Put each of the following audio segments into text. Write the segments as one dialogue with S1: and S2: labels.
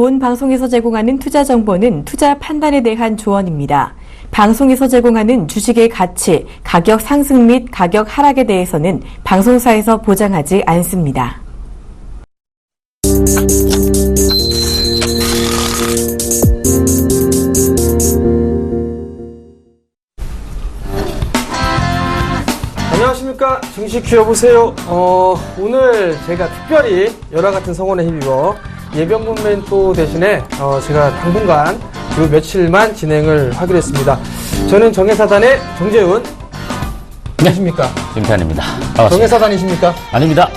S1: 본 방송에서 제공하는 투자 정보는 투자 판단에 대한 조언입니다. 방송에서 제공하는 주식의 가치, 가격 상승 및 가격 하락에 대해서는 방송사에서 보장하지 않습니다.
S2: 안녕하십니까. 증시 큐여보세요. 오늘 제가 특별히 열화 같은 성원에 힘입어 예병군 멘토 대신에 제가 당분간 그 며칠만 진행을 하기로 했습니다. 저는 정예사단의 정재훈. 안녕하십니까.
S3: 김태환입니다.
S2: 정예사단이십니까?
S3: 아닙니다.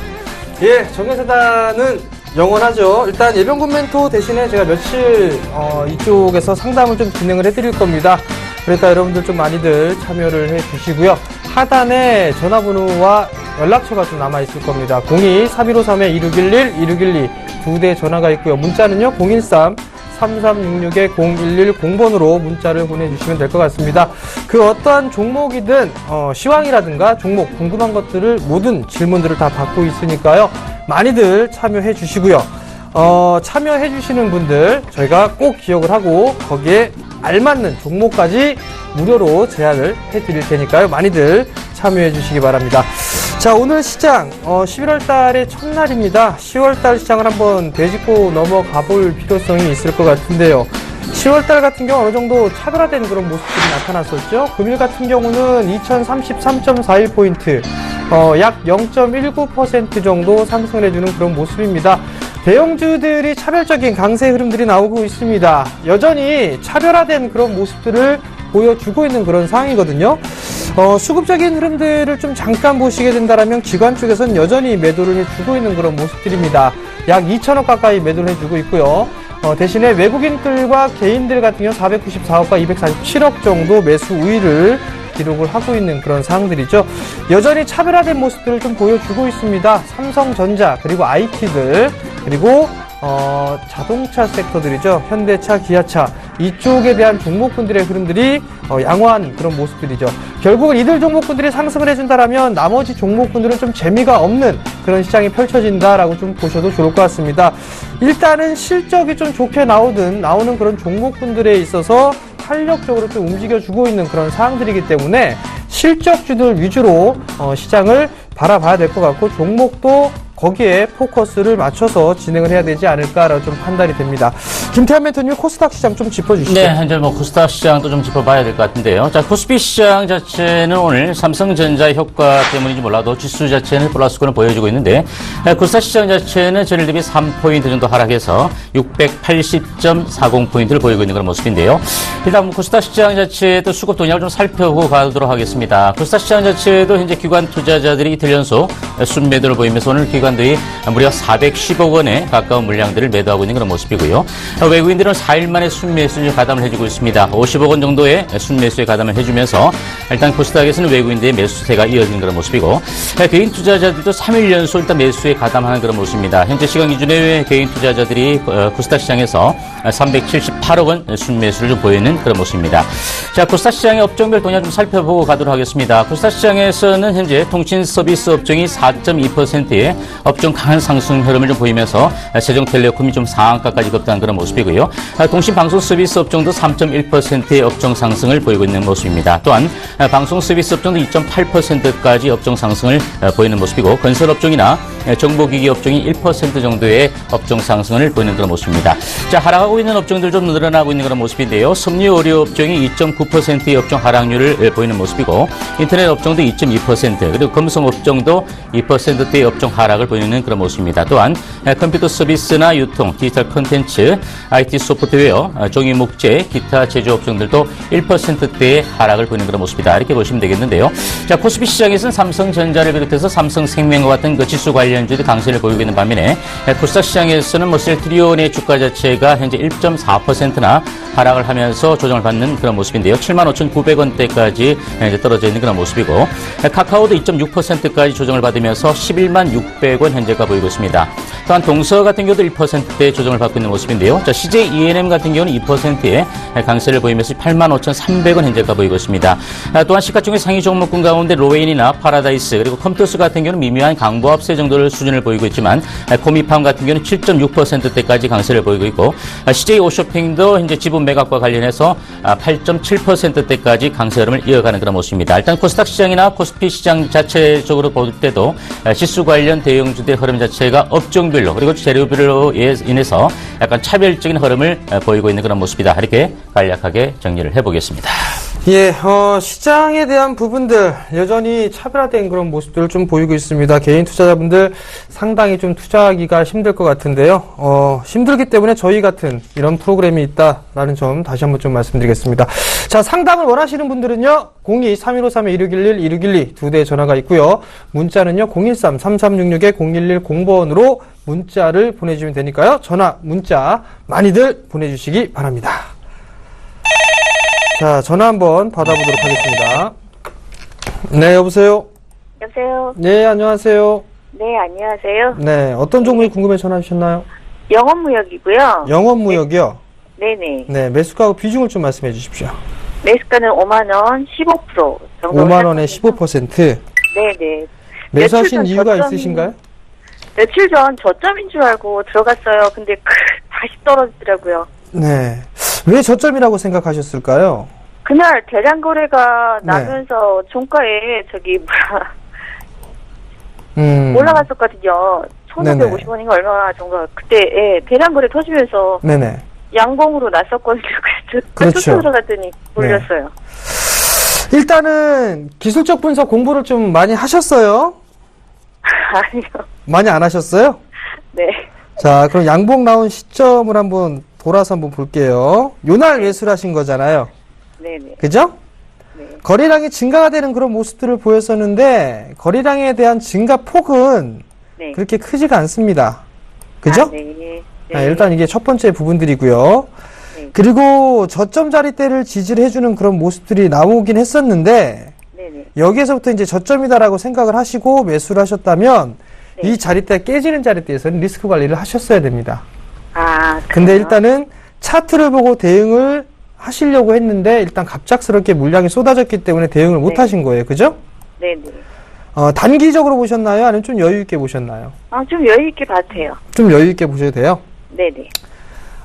S2: 예, 정예사단은 영원하죠. 일단 예병군 멘토 대신에 제가 며칠 이쪽에서 상담을 좀 진행을 해드릴 겁니다. 그러니까 여러분들 좀 많이들 참여를 해주시고요. 하단에 전화번호와 연락처가 좀 남아있을 겁니다. 02-3153-2611, 2612 두 대 전화가 있고요. 문자는요 013-3366-0110번으로 문자를 보내주시면 될 것 같습니다. 그 어떠한 종목이든 시황이라든가 종목 궁금한 것들을 모든 질문들을 다 받고 있으니까요. 많이들 참여해 주시고요. 참여해 주시는 분들 저희가 꼭 기억을 하고 거기에 알맞는 종목까지 무료로 제안을 해드릴 테니까요. 많이들 참여해 주시기 바랍니다. 자, 오늘 시장 11월 달의 첫날입니다. 10월 달 시장을 한번 되짚고 넘어가 볼 필요성이 있을 것 같은데요. 10월 달 같은 경우 어느 정도 차별화된 그런 모습들이 나타났었죠. 금일 같은 경우는 2033.41포인트, 약 0.19% 정도 상승을 해주는 그런 모습입니다. 대형주들이 차별적인 강세 흐름들이 나오고 있습니다. 여전히 차별화된 그런 모습들을 보여주고 있는 그런 상황이거든요. 수급적인 흐름들을 좀 잠깐 보시게 된다면 기관 쪽에서는 여전히 매도를 해주고 있는 그런 모습들입니다. 약 2천억 가까이 매도를 해주고 있고요. 대신에 외국인들과 개인들 같은 경우 494억과 247억 정도 매수 우위를 기록을 하고 있는 그런 상황들이죠. 여전히 차별화된 모습들을 좀 보여주고 있습니다. 삼성전자, 그리고 IT들, 그리고 자동차 섹터들이죠. 현대차, 기아차 이쪽에 대한 종목군들의 흐름들이 양호한 그런 모습들이죠. 결국은 이들 종목군들이 상승을 해준다라면 나머지 종목군들은 좀 재미가 없는 그런 시장이 펼쳐진다라고 좀 보셔도 좋을 것 같습니다. 일단은 실적이 좀 좋게 나오는 그런 종목군들에 있어서 탄력적으로 좀 움직여주고 있는 그런 상황들이기 때문에 실적주들 위주로 시장을 바라봐야 될 것 같고 종목도 거기에 포커스를 맞춰서 진행을 해야 되지 않을까라고 좀 판단이 됩니다. 김태환 멘토님 코스닥 시장 좀 짚어주시죠.
S3: 네, 현재 코스닥 시장도 좀 짚어봐야 될 것 같은데요. 자, 코스피 시장 자체는 오늘 삼성전자의 효과 때문인지 몰라도 지수 자체는 플러스권을 보여주고 있는데 코스닥 시장 자체는 전일 대비 3포인트 정도 하락해서 680.40포인트를 보이고 있는 그런 모습인데요. 일단 코스닥 시장 자체도 수급 동향을 좀 살펴보고 가도록 하겠습니다. 코스닥 시장 자체도 현재 기관 투자자들이 이틀 연속 순매도를 보이면서 오늘 기관들이 무려 410억 원에 가까운 물량들을 매도하고 있는 그런 모습이고요. 외국인들은 4일 만에 순매수에 가담을 해주고 있습니다. 50억 원 정도의 순매수에 가담을 해주면서 일단 코스닥에서는 외국인들의 매수세가 이어지는 그런 모습이고 개인 투자자들도 3일 연속 일단 매수에 가담하는 그런 모습입니다. 현재 시간 기준에 개인 투자자들이 코스닥 시장에서 378억 원 순매수를 좀 보이는 그런 모습입니다. 자, 코스닥 시장의 업종별 동향 좀 살펴보고 가도록 하겠습니다. 코스닥 시장에서는 현재 통신 서비스 업종이 4.2%의 업종 강한 상승 흐름을 좀 보이면서 세종텔레콤이 좀 상한가까지 급등한 그런 모습이고요. 통신방송 서비스 업종도 3.1%의 업종 상승을 보이고 있는 모습입니다. 또한 방송 서비스 업종도 2.8%까지 업종 상승을 보이는 모습이고 건설 업종이나 정보기기 업종이 1% 정도의 업종 상승을 보이는 그런 모습입니다. 자, 하락하고 있는 업종들 좀 늘어나고 있는 그런 모습인데요. 섬유의료 업종이 2.9%의 업종 하락률을 보이는 모습이고 인터넷 업종도 2.2% 그리고 금속 업종도 2%대의 업종 하락을 보이는 그런 모습입니다. 또한 컴퓨터 서비스나 유통, 디지털 콘텐츠, IT 소프트웨어, 종이목재, 기타 제조 업종들도 1%대의 하락을 보이는 그런 모습이다. 이렇게 보시면 되겠는데요. 자, 코스피 시장에서는 삼성전자를 비롯해서 삼성생명과 같은 그 지수 관련주들이 강세를 보이고 있는 반면에 코스닥 시장에서는 셀트리온의 주가 자체가 현재 1.4%나 하락을 하면서 조정을 받는 그런 모습인데요. 75,900원대까지 이제 떨어져 있는 그런 모습이고 카카오도 2.6%까지 조정을 받으면서 110만 600원 현재가 보이고 있습니다. 또한 동서 같은 경우도 1%대 조정을 받고 있는 모습인데요. 자, CJ E&M 같은 경우는 2%의 강세를 보이면서 85,300원 현재가 보이고 있습니다. 또한 시가총액 상위 종목군 가운데 로웨인이나 파라다이스 그리고 컴퓨터스 같은 경우는 미묘한 강보합세 정도를 수준을 보이고 있지만 코미팜 같은 경우는 7.6%대까지 강세를 보이고 있고 CJ 오쇼핑도 현재 지분 매각과 관련해서 8.7%대까지 강세 흐름을 이어가는 그런 모습입니다. 일단 코스닥 시장이나 코스피 시장 자체적으로 볼 때도 지수 관련 대형주들의 흐름 자체가 업종별로 그리고 재료별로 인해서 약간 차별적인 흐름을 보이고 있는 그런 모습이다. 이렇게 간략하게 정리를 해보겠습니다.
S2: 예, 시장에 대한 부분들 여전히 차별화된 그런 모습들을 좀 보이고 있습니다. 개인 투자자분들 상당히 좀 투자하기가 힘들 것 같은데요. 힘들기 때문에 저희 같은 이런 프로그램이 있다라는 점 다시 한번 좀 말씀드리겠습니다. 자, 상담을 원하시는 분들은요, 02-3153-2612 두 대의 전화가 있고요. 문자는요, 013-3366-0110번으로 문자를 보내주시면 되니까요. 전화, 문자 많이들 보내주시기 바랍니다. 자, 전화 한번 받아보도록 하겠습니다. 네, 여보세요?
S4: 여보세요?
S2: 네, 안녕하세요.
S4: 네, 안녕하세요.
S2: 네, 어떤 종목이 궁금해 전화 주셨나요?
S4: 영업무역이고요.
S2: 영업무역이요?
S4: 네네.
S2: 네, 매수가하고 비중을 좀 말씀해 주십시오.
S4: 매수가는 5만원, 15% 정도.
S2: 5만원에 15%.
S4: 네네.
S2: 매수하신
S4: 며칠 전
S2: 이유가
S4: 저점이-
S2: 있으신가요?
S4: 며칠 전 저점인 줄 알고 들어갔어요. 근데 다시 떨어지더라고요.
S2: 네. 왜 저점이라고 생각하셨을까요?
S4: 그날 대량 거래가
S2: 네.
S4: 나면서 종가에 올라갔었거든요.
S2: 네네.
S4: 1,550원인가 얼마 정도. 그때 대량 거래 터지면서
S2: 네네.
S4: 양봉으로 났었거든요. 그래서
S2: 그렇죠.
S4: 쭉 들어갔더니 올렸어요.
S2: 일단은 기술적 분석 공부를 좀 많이 하셨어요?
S4: 아니요.
S2: 많이 안 하셨어요?
S4: 네.
S2: 자, 그럼 양봉 나온 시점을 한번 돌아서 한번 볼게요. 요날 매수를 하신 거잖아요.
S4: 네네.
S2: 그죠?
S4: 네.
S2: 거래량이 증가가 되는 그런 모습들을 보였었는데 거래량에 대한 증가 폭은
S4: 네.
S2: 그렇게 크지가 않습니다. 그죠?
S4: 아, 네. 네.
S2: 일단 이게 첫 번째 부분들이고요.
S4: 네.
S2: 그리고 저점 자리대를 지지를 해주는 그런 모습들이 나오긴 했었는데
S4: 네네.
S2: 여기에서부터 이제 저점이다라고 생각을 하시고 매수를 하셨다면
S4: 네.
S2: 이 자리대가 깨지는 자리대에서는 리스크 관리를 하셨어야 됩니다.
S4: 아,
S2: 근데
S4: 그래요?
S2: 일단은 차트를 보고 대응을 하시려고 했는데 일단 갑작스럽게 물량이 쏟아졌기 때문에 대응을 못
S4: 네.
S2: 하신 거예요. 그죠?
S4: 네네.
S2: 단기적으로 보셨나요? 아니면 좀 여유 있게 보셨나요?
S4: 아, 좀 여유 있게 봐도 돼요.
S2: 좀 여유 있게 보셔도 돼요.
S4: 네네.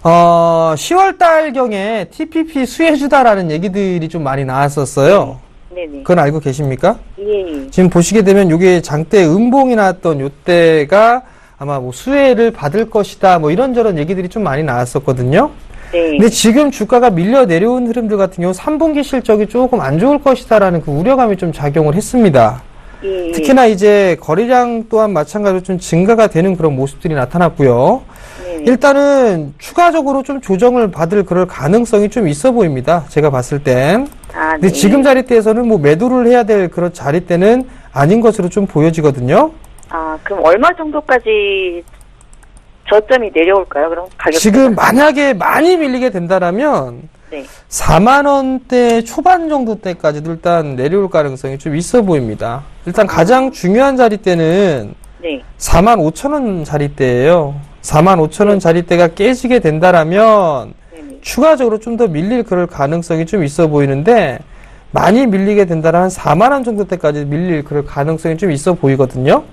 S2: 10월 달경에 TPP 수혜주다라는 얘기들이 좀 많이 나왔었어요.
S4: 네네.
S2: 그건 알고 계십니까?
S4: 예.
S2: 지금 보시게 되면 이게 장대 음봉이 나왔던 요때가 아마 뭐 수혜를 받을 것이다 뭐 이런저런 얘기들이 좀 많이 나왔었거든요.
S4: 네.
S2: 근데 지금 주가가 밀려 내려온 흐름들 같은 경우 3분기 실적이 조금 안 좋을 것이다라는 그 우려감이 좀 작용을 했습니다.
S4: 예.
S2: 특히나 이제 거래량 또한 마찬가지로 좀 증가가 되는 그런 모습들이 나타났고요.
S4: 네네.
S2: 일단은 추가적으로 좀 조정을 받을 그럴 가능성이 좀 있어 보입니다. 제가 봤을 땐.
S4: 아,
S2: 근데
S4: 네.
S2: 지금 자리대에서는 뭐 매도를 해야 될 그런 자리대는 아닌 것으로 좀 보여지거든요.
S4: 아, 그럼 얼마 정도까지 저점이 내려올까요? 그럼 가격.
S2: 지금 만약에 많이 밀리게 된다라면
S4: 네.
S2: 4만 원대 초반 정도 때까지도 일단 내려올 가능성이 좀 있어 보입니다. 일단 가장 중요한 자리대는
S4: 네.
S2: 4만 5천 원 자리대예요. 4만 5천 원 자리대가 깨지게 된다라면
S4: 네네.
S2: 추가적으로 좀 더 밀릴 그럴 가능성이 좀 있어 보이는데 많이 밀리게 된다면 한 4만 원 정도 때까지 밀릴 그럴 가능성이 좀 있어 보이거든요.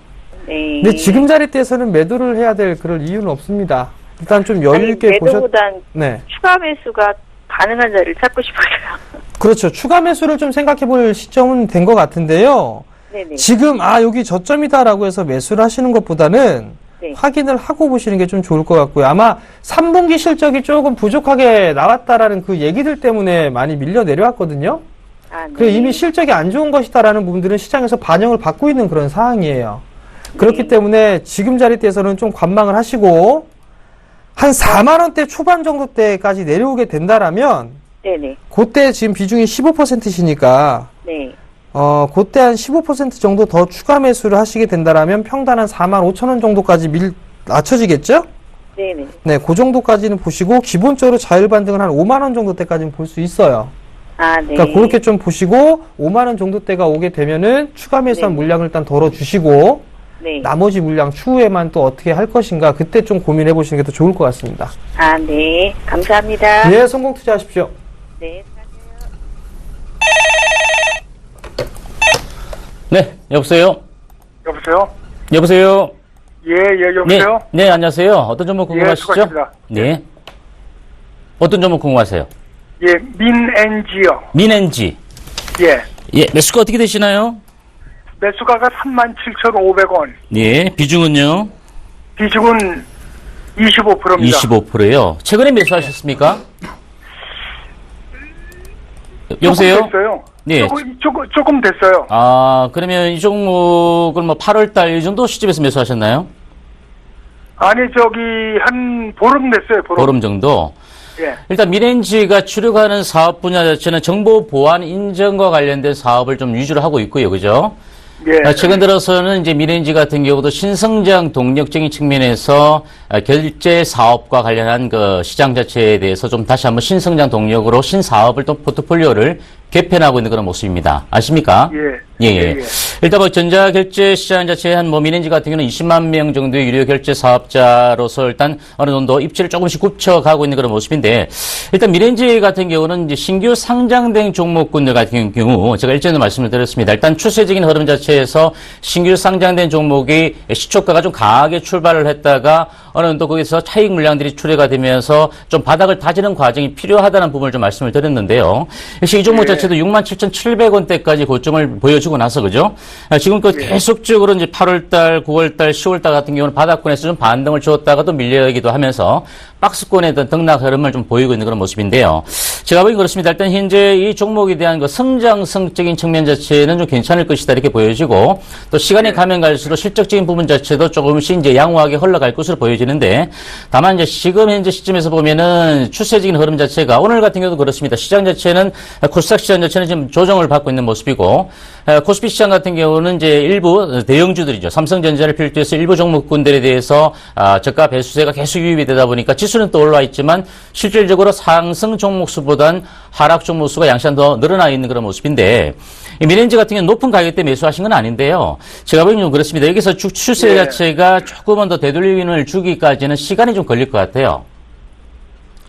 S4: 네.
S2: 근데 지금 자리대에서는 매도를 해야 될 그럴 이유는 없습니다. 일단 좀 여유 있게 보셨.
S4: 매도보단
S2: 네.
S4: 추가 매수가 가능한 자리를 찾고 싶어서요.
S2: 그렇죠. 추가 매수를 좀 생각해 볼 시점은 된 것 같은데요.
S4: 네네.
S2: 지금 여기 저점이다라고 해서 매수를 하시는 것보다는
S4: 네.
S2: 확인을 하고 보시는 게 좀 좋을 것 같고요. 아마 3분기 실적이 조금 부족하게 나왔다라는 그 얘기들 때문에 많이 밀려 내려왔거든요.
S4: 아, 네.
S2: 그 이미 실적이 안 좋은 것이다라는 부분들은 시장에서 반영을 받고 있는 그런 상황이에요. 그렇기
S4: 네.
S2: 때문에 지금 자리대에서는 좀 관망을 하시고 한 4만 원대 초반 정도 때까지 내려오게 된다라면
S4: 네네.
S2: 그때 지금 비중이 15%시니까
S4: 네.
S2: 그때 한 15% 정도 더 추가 매수를 하시게 된다라면 평단 한 4만 5천 원 정도까지 낮춰지겠죠?
S4: 네네.
S2: 네, 그 정도까지는 보시고 기본적으로 자율 반등은 한 5만 원 정도 때까지는 볼 수 있어요.
S4: 아, 네.
S2: 그러니까 그렇게 좀 보시고 5만 원 정도 때가 오게 되면은 추가 매수한
S4: 네.
S2: 물량을 일단 덜어 주시고
S4: 네.
S2: 나머지 물량 추후에만 또 어떻게 할 것인가 그때 좀 고민해 보시는 게 더 좋을 것 같습니다.
S4: 아, 네. 감사합니다.
S2: 예, 성공 투자하십시오.
S4: 네.
S3: 네, 여보세요?
S5: 여보세요?
S3: 여보세요?
S5: 예, 여보세요?
S3: 네, 네, 안녕하세요. 어떤 종목 궁금하시죠?
S5: 수고하십니다.
S3: 네. 어떤 종목 궁금하세요?
S5: 예, 민엔지요.
S3: 민엔지.
S5: 예.
S3: 예, 매수가 어떻게 되시나요?
S5: 매수가가 37,500원.
S3: 예, 비중은요?
S5: 비중은 25%입니다.
S3: 25%요. 최근에 매수하셨습니까? 여보세요?
S5: 조금 됐어요.
S3: 네.
S5: 조금 됐어요.
S3: 아, 그러면 이 종목을 뭐 8월달 이 정도 시점에서 매수하셨나요?
S5: 아니, 한 보름 됐어요, 보름.
S3: 보름 정도?
S5: 예.
S3: 일단 미렌지가 주력하는 사업 분야 자체는 정보 보안 인증과 관련된 사업을 좀 위주로 하고 있고요. 그죠?
S5: 예.
S3: 최근 들어서는 이제 미렌지 같은 경우도 신성장 동력적인 측면에서 결제 사업과 관련한 그 시장 자체에 대해서 좀 다시 한번 신성장 동력으로 신사업을 또 포트폴리오를 개편하고 있는 그런 모습입니다. 아십니까?
S5: 예.
S3: 예, 예. 일단 뭐 전자결제 시장 자체에 한 뭐 미렌지 같은 경우는 20만 명 정도의 유료 결제 사업자로서 일단 어느 정도 입지를 조금씩 굽혀가고 있는 그런 모습인데 일단 미렌지 같은 경우는 이제 신규 상장된 종목군들 같은 경우 제가 일전에 말씀을 드렸습니다. 일단 추세적인 흐름 자체에서 신규 상장된 종목이 시초가가 좀 강하게 출발을 했다가 어느 정도 거기서 차익 물량들이 출회가 되면서 좀 바닥을 다지는 과정이 필요하다는 부분을 좀 말씀을 드렸는데요. 역시 이 종목 자체도 67,700원대까지 고점을 보여주고 나서 그죠? 지금껏 계속적으로 이제 8월달, 9월달, 10월달 같은 경우는 바닥권에서 좀 반등을 주었다가 또 밀려기도 하면서 박스권의 어떤 등락 흐름을 좀 보이고 있는 그런 모습인데요. 제가 보기엔 그렇습니다. 일단 현재 이 종목에 대한 그 성장성적인 측면 자체는 좀 괜찮을 것이다 이렇게 보여지고 또 시간이 가면 갈수록 실적적인 부분 자체도 조금씩 이제 양호하게 흘러갈 것으로 보여지는데 다만 이제 지금 현재 시점에서 보면은 추세적인 흐름 자체가 오늘 같은 경우도 그렇습니다. 시장 자체는 코스닥 시장 자체는 지금 조정을 받고 있는 모습이고 코스피 시장 같은 경우는 이제 일부 대형주들이죠. 삼성전자를 필두해서 일부 종목군들에 대해서 저가 배수세가 계속 유입이 되다 보니까 지수는 또 올라와 있지만 실질적으로 상승 종목수보단 하락 종목수가 양시간 더 늘어나 있는 그런 모습인데 이 미렌지 같은 경우는 높은 가격대 매수하신 건 아닌데요. 제가 보기엔 좀 그렇습니다. 여기서 추세 자체가 조금은 더 되돌림을 주기까지는 시간이 좀 걸릴 것 같아요.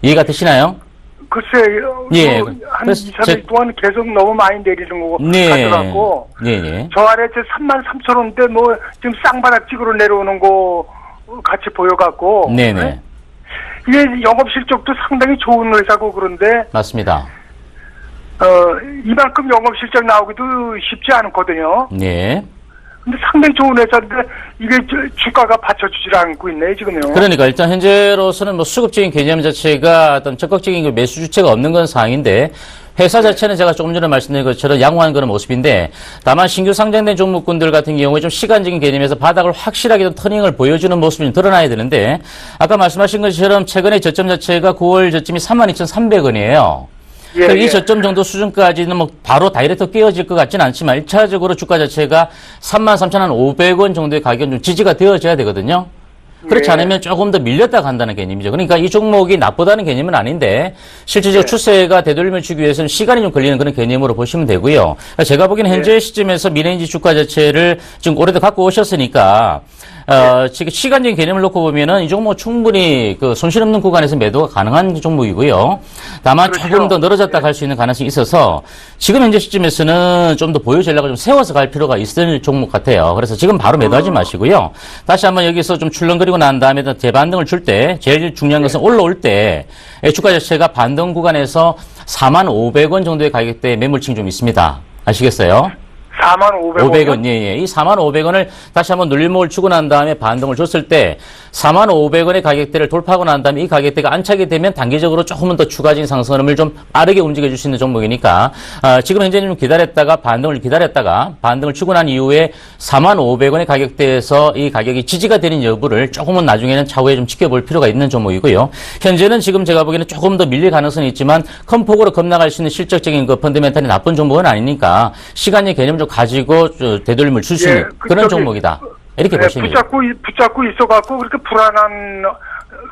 S3: 이해가 되시나요?
S5: 글쎄,
S3: 예.
S5: 한 2, 3일 동안 계속 너무 많이 내리는 거 같아갖고
S3: 네.
S5: 저 아래 33,000원대 뭐 지금 쌍바닥찍으로 내려오는 거 같이 보여갖고
S3: 네네.
S5: 이게 영업실적도 상당히 좋은 회사고 그런데
S3: 맞습니다.
S5: 이만큼 영업실적 나오기도 쉽지 않거든요.
S3: 네.
S5: 근데 상당히 좋은 회사인데 이게 주가가 받쳐주질 않고 있네 지금요.
S3: 그러니까 일단 현재로서는 뭐 수급적인 개념 자체가 어떤 적극적인 그 매수 주체가 없는 건 상황인데 회사 자체는 제가 조금 전에 말씀드린 것처럼 양호한 그런 모습인데 다만 신규 상장된 종목군들 같은 경우에 좀 시간적인 개념에서 바닥을 확실하게 좀 터닝을 보여주는 모습이 좀 드러나야 되는데 아까 말씀하신 것처럼 최근에 저점 자체가 9월 저점이 32,300원이에요. 이 저점 정도 수준까지는 뭐 바로 다이렉트 끼어질 것 같지는 않지만 1차적으로 주가 자체가 33,500원 정도의 가격은 좀 지지가 되어져야 되거든요. 그렇지 않으면 조금 더 밀렸다 간다는 개념이죠. 그러니까 이 종목이 나쁘다는 개념은 아닌데 실질적으로 추세가 되돌림을 주기 위해서는 시간이 좀 걸리는 그런 개념으로 보시면 되고요. 제가 보기에는 현재 시점에서 미래인지 주가 자체를 지금 올해도 갖고 오셨으니까 지금 시간적인 개념을 놓고 보면은 이 종목 충분히 그 손실 없는 구간에서 매도가 가능한 종목이고요. 다만 조금 더 늘어졌다 갈 수 있는 가능성이 있어서 지금 현재 시점에서는 좀 더 보유 전략을 좀 세워서 갈 필요가 있을 종목 같아요. 그래서 지금 바로 매도하지 마시고요. 다시 한번 여기서 좀 출렁거리고 난 다음에 재반등을 줄 때 제일 중요한 것은 올라올 때 주가 자체가 반등 구간에서 45,000원 정도의 가격대의 매물층이 좀 있습니다. 아시겠어요?
S5: 45,500원.
S3: 예. 이 45,000원을 다시 한번 눌림목을 주고 난 다음에 반등을 줬을 때 45,000원의 가격대를 돌파하고 난 다음에 이 가격대가 안착이 되면 단기적으로 조금은 더 추가적인 상승을 좀 빠르게 움직여 줄 수 있는 종목이니까 지금 현재는 좀 기다렸다가 반등을 주고 난 이후에 45,000원의 가격대에서 이 가격이 지지가 되는 여부를 조금은 나중에는 차후에 좀 지켜볼 필요가 있는 종목이고요. 현재는 지금 제가 보기에는 조금 더 밀릴 가능성이 있지만 큰 폭으로 급락할 수 있는 실적적인 그 펀더멘탈이 나쁜 종목은 아니니까 시간의 개념을 좀 가지고 되돌림을 줄 수 있는 그런 종목이다. 이렇게 보시면 돼요.
S5: 붙잡고 있어갖고 그렇게 불안한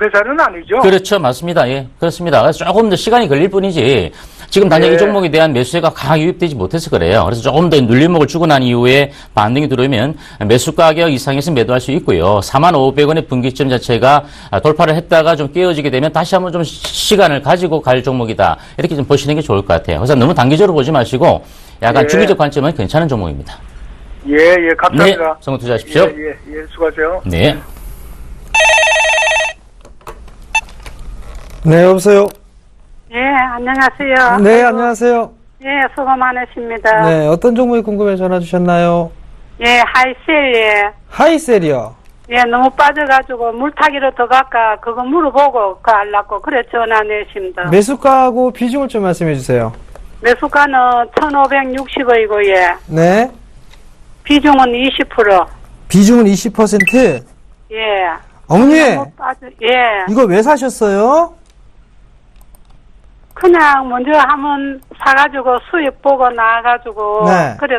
S5: 회사는 아니죠?
S3: 그렇죠. 맞습니다. 예. 그렇습니다. 그래서 조금 더 시간이 걸릴 뿐이지 지금 단연
S5: 예.
S3: 이 종목에 대한 매수세가 강하게 유입되지 못해서 그래요. 그래서 조금 더 눌림목을 주고 난 이후에 반등이 들어오면 매수 가격 이상에서 매도할 수 있고요. 45,500원의 분기점 자체가 돌파를 했다가 좀 깨어지게 되면 다시 한번 좀 시간을 가지고 갈 종목이다. 이렇게 좀 보시는 게 좋을 것 같아요. 그래서 너무 단기적으로 보지 마시고 약간
S5: 예.
S3: 중기적 관점은 괜찮은 종목입니다.
S5: 예,
S3: 네,
S5: 감사합니다.
S3: 성공 투자하십시오.
S5: 예, 수고하세요.
S3: 네.
S2: 네, 여보세요.
S6: 예, 안녕하세요.
S2: 네,
S6: 아이고,
S2: 안녕하세요.
S6: 예, 수고 많으십니다.
S2: 네, 어떤 종목이 궁금해 전화 주셨나요?
S6: 예, 하이셀, 예.
S2: 하이셀이요.
S6: 예, 너무 빠져가지고 물타기로 더 갈까, 그거 물어보고 그 하려고, 그래 전화 내십니다.
S2: 매수가하고 비중을 좀 말씀해 주세요.
S6: 매수가는 1,560원이고, 예.
S2: 네.
S6: 비중은 20%.
S2: 비중은 20%.
S6: 예.
S2: 어머니,
S6: 너무 빠져, 예.
S2: 이거 왜 사셨어요?
S6: 그냥 먼저 한번 사가지고 수입 보고 나와가지고,
S2: 네.
S6: 그래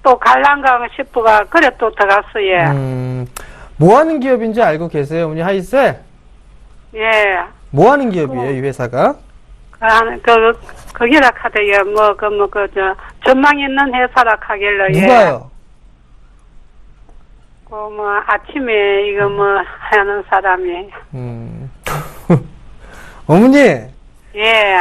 S6: 또 갈란가 싶어가, 그래 또 들어갔어, 예.
S2: 뭐 하는 기업인지 알고 계세요, 어머니 하이셀?
S6: 예.
S2: 뭐 하는 기업이에요, 이 회사가?
S6: 거기라 카대요. 전망 있는 회사라 카길래.
S2: 누가요?
S6: 아침에 이거 하는 사람이.
S2: 어머니,
S6: 예,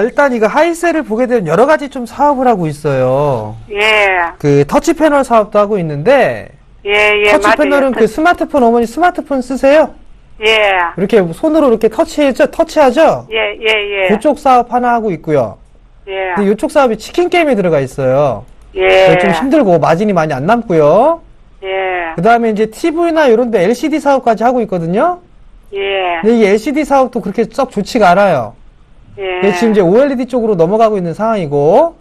S2: 일단 이거 하이셀을 보게 되면 여러 가지 좀 사업을 하고 있어요.
S6: 예,
S2: 그 터치 패널 사업도 하고 있는데,
S6: 예,
S2: 터치
S6: 맞아요.
S2: 패널은 그 스마트폰, 어머니 스마트폰 쓰세요?
S6: 예,
S2: 이렇게 손으로 이렇게 터치하죠?
S6: 예.
S2: 그쪽 사업 하나 하고 있고요.
S6: 예,
S2: 근데 이쪽 사업이 치킨 게임에 들어가 있어요.
S6: 예,
S2: 좀 힘들고 마진이 많이 안 남고요.
S6: 예,
S2: 그 다음에 이제 TV나 이런 데 LCD 사업까지 하고 있거든요.
S6: 예,
S2: 근데 이 LCD 사업도 그렇게 썩 좋지가 않아요.
S6: 예,
S2: 지금 이제 OLED 쪽으로 넘어가고 있는 상황이고,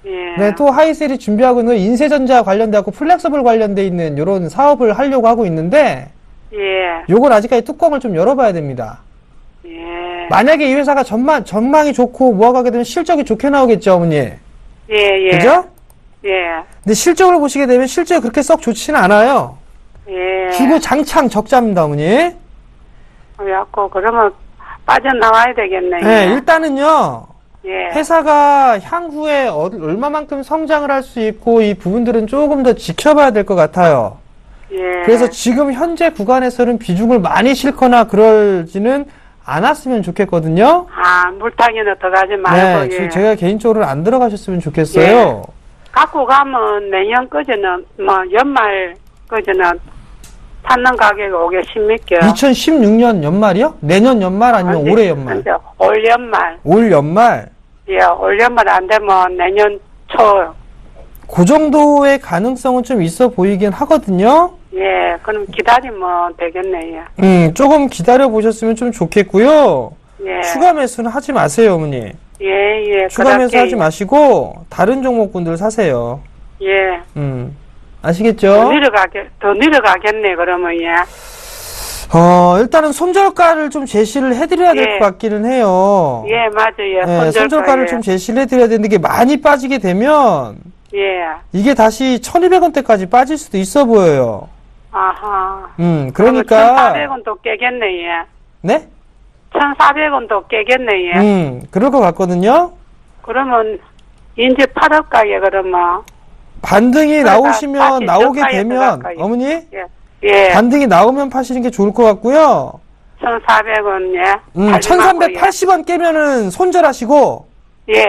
S6: 예,
S2: 네, 또 하이셀이 준비하고 있는 인쇄전자 관련돼갖고 플렉서블 관련돼 있는 이런 사업을 하려고 하고 있는데,
S6: 예,
S2: 요건 아직까지 뚜껑을 좀 열어봐야 됩니다.
S6: 예,
S2: 만약에 이 회사가 전망이 좋고 모아가게 되면 실적이 좋게 나오겠죠, 어머니.
S6: 예,
S2: 그죠?
S6: 예,
S2: 근데 실적을 보시게 되면 실적이 그렇게 썩 좋지는 않아요.
S6: 예.
S2: 주고 장창 적자입니다, 어머니.
S6: 그래갖고 그러면 빠져나와야 되겠네.
S2: 네, 일단은요,
S6: 예,
S2: 회사가 향후에 얼마만큼 성장을 할 수 있고 이 부분들은 조금 더 지켜봐야 될 것 같아요.
S6: 예.
S2: 그래서 지금 현재 구간에서는 비중을 많이 실거나 그러지는 않았으면 좋겠거든요.
S6: 물타기는 들어가지 말고,
S2: 네,
S6: 예.
S2: 제가 개인적으로 안 들어가셨으면 좋겠어요.
S6: 갖고 가면 내년 거지는, 연말 거지는 찾는 가격이 오겠습니까?
S2: 2016년 연말이요? 내년 연말 아니면 올해 연말?
S6: 올 연말.
S2: 올 연말?
S6: 예, 올 연말 안 되면 내년 초.
S2: 그 정도의 가능성은 좀 있어 보이긴 하거든요.
S6: 예, 그럼 기다리면 되겠네요.
S2: 조금 기다려 보셨으면 좀 좋겠고요.
S6: 예.
S2: 추가 매수는 하지 마세요, 어머니.
S6: 예.
S2: 추가 매수
S6: 그렇게,
S2: 하지 마시고 다른 종목군들 사세요.
S6: 예.
S2: 아시겠죠?
S6: 더 내려가겠네, 그러면, 예.
S2: 일단은 손절가를 좀 제시를 해드려야 될
S6: 예.
S2: 것 같기는 해요.
S6: 예, 맞아요.
S2: 네, 손절가를 좀 제시를 해드려야 되는데 이게 많이 빠지게 되면
S6: 예.
S2: 이게 다시 1,200원대까지 빠질 수도 있어 보여요.
S6: 아하.
S2: 그러니까
S6: 1,400원도 깨겠네, 예.
S2: 네?
S6: 1,400원도 깨겠네, 예.
S2: 그럴 것 같거든요.
S6: 그러면, 이제 8월 가게, 그러면.
S2: 반등이
S6: 그러니까
S2: 나오시면
S6: 다시
S2: 나오게
S6: 저가에
S2: 되면
S6: 들어갈까요?
S2: 어머니
S6: 예.
S2: 반등이 나오면 파시는 게 좋을 것 같고요.
S6: 1,400원, 예.
S2: 1,380원 깨면은 손절하시고
S6: 예.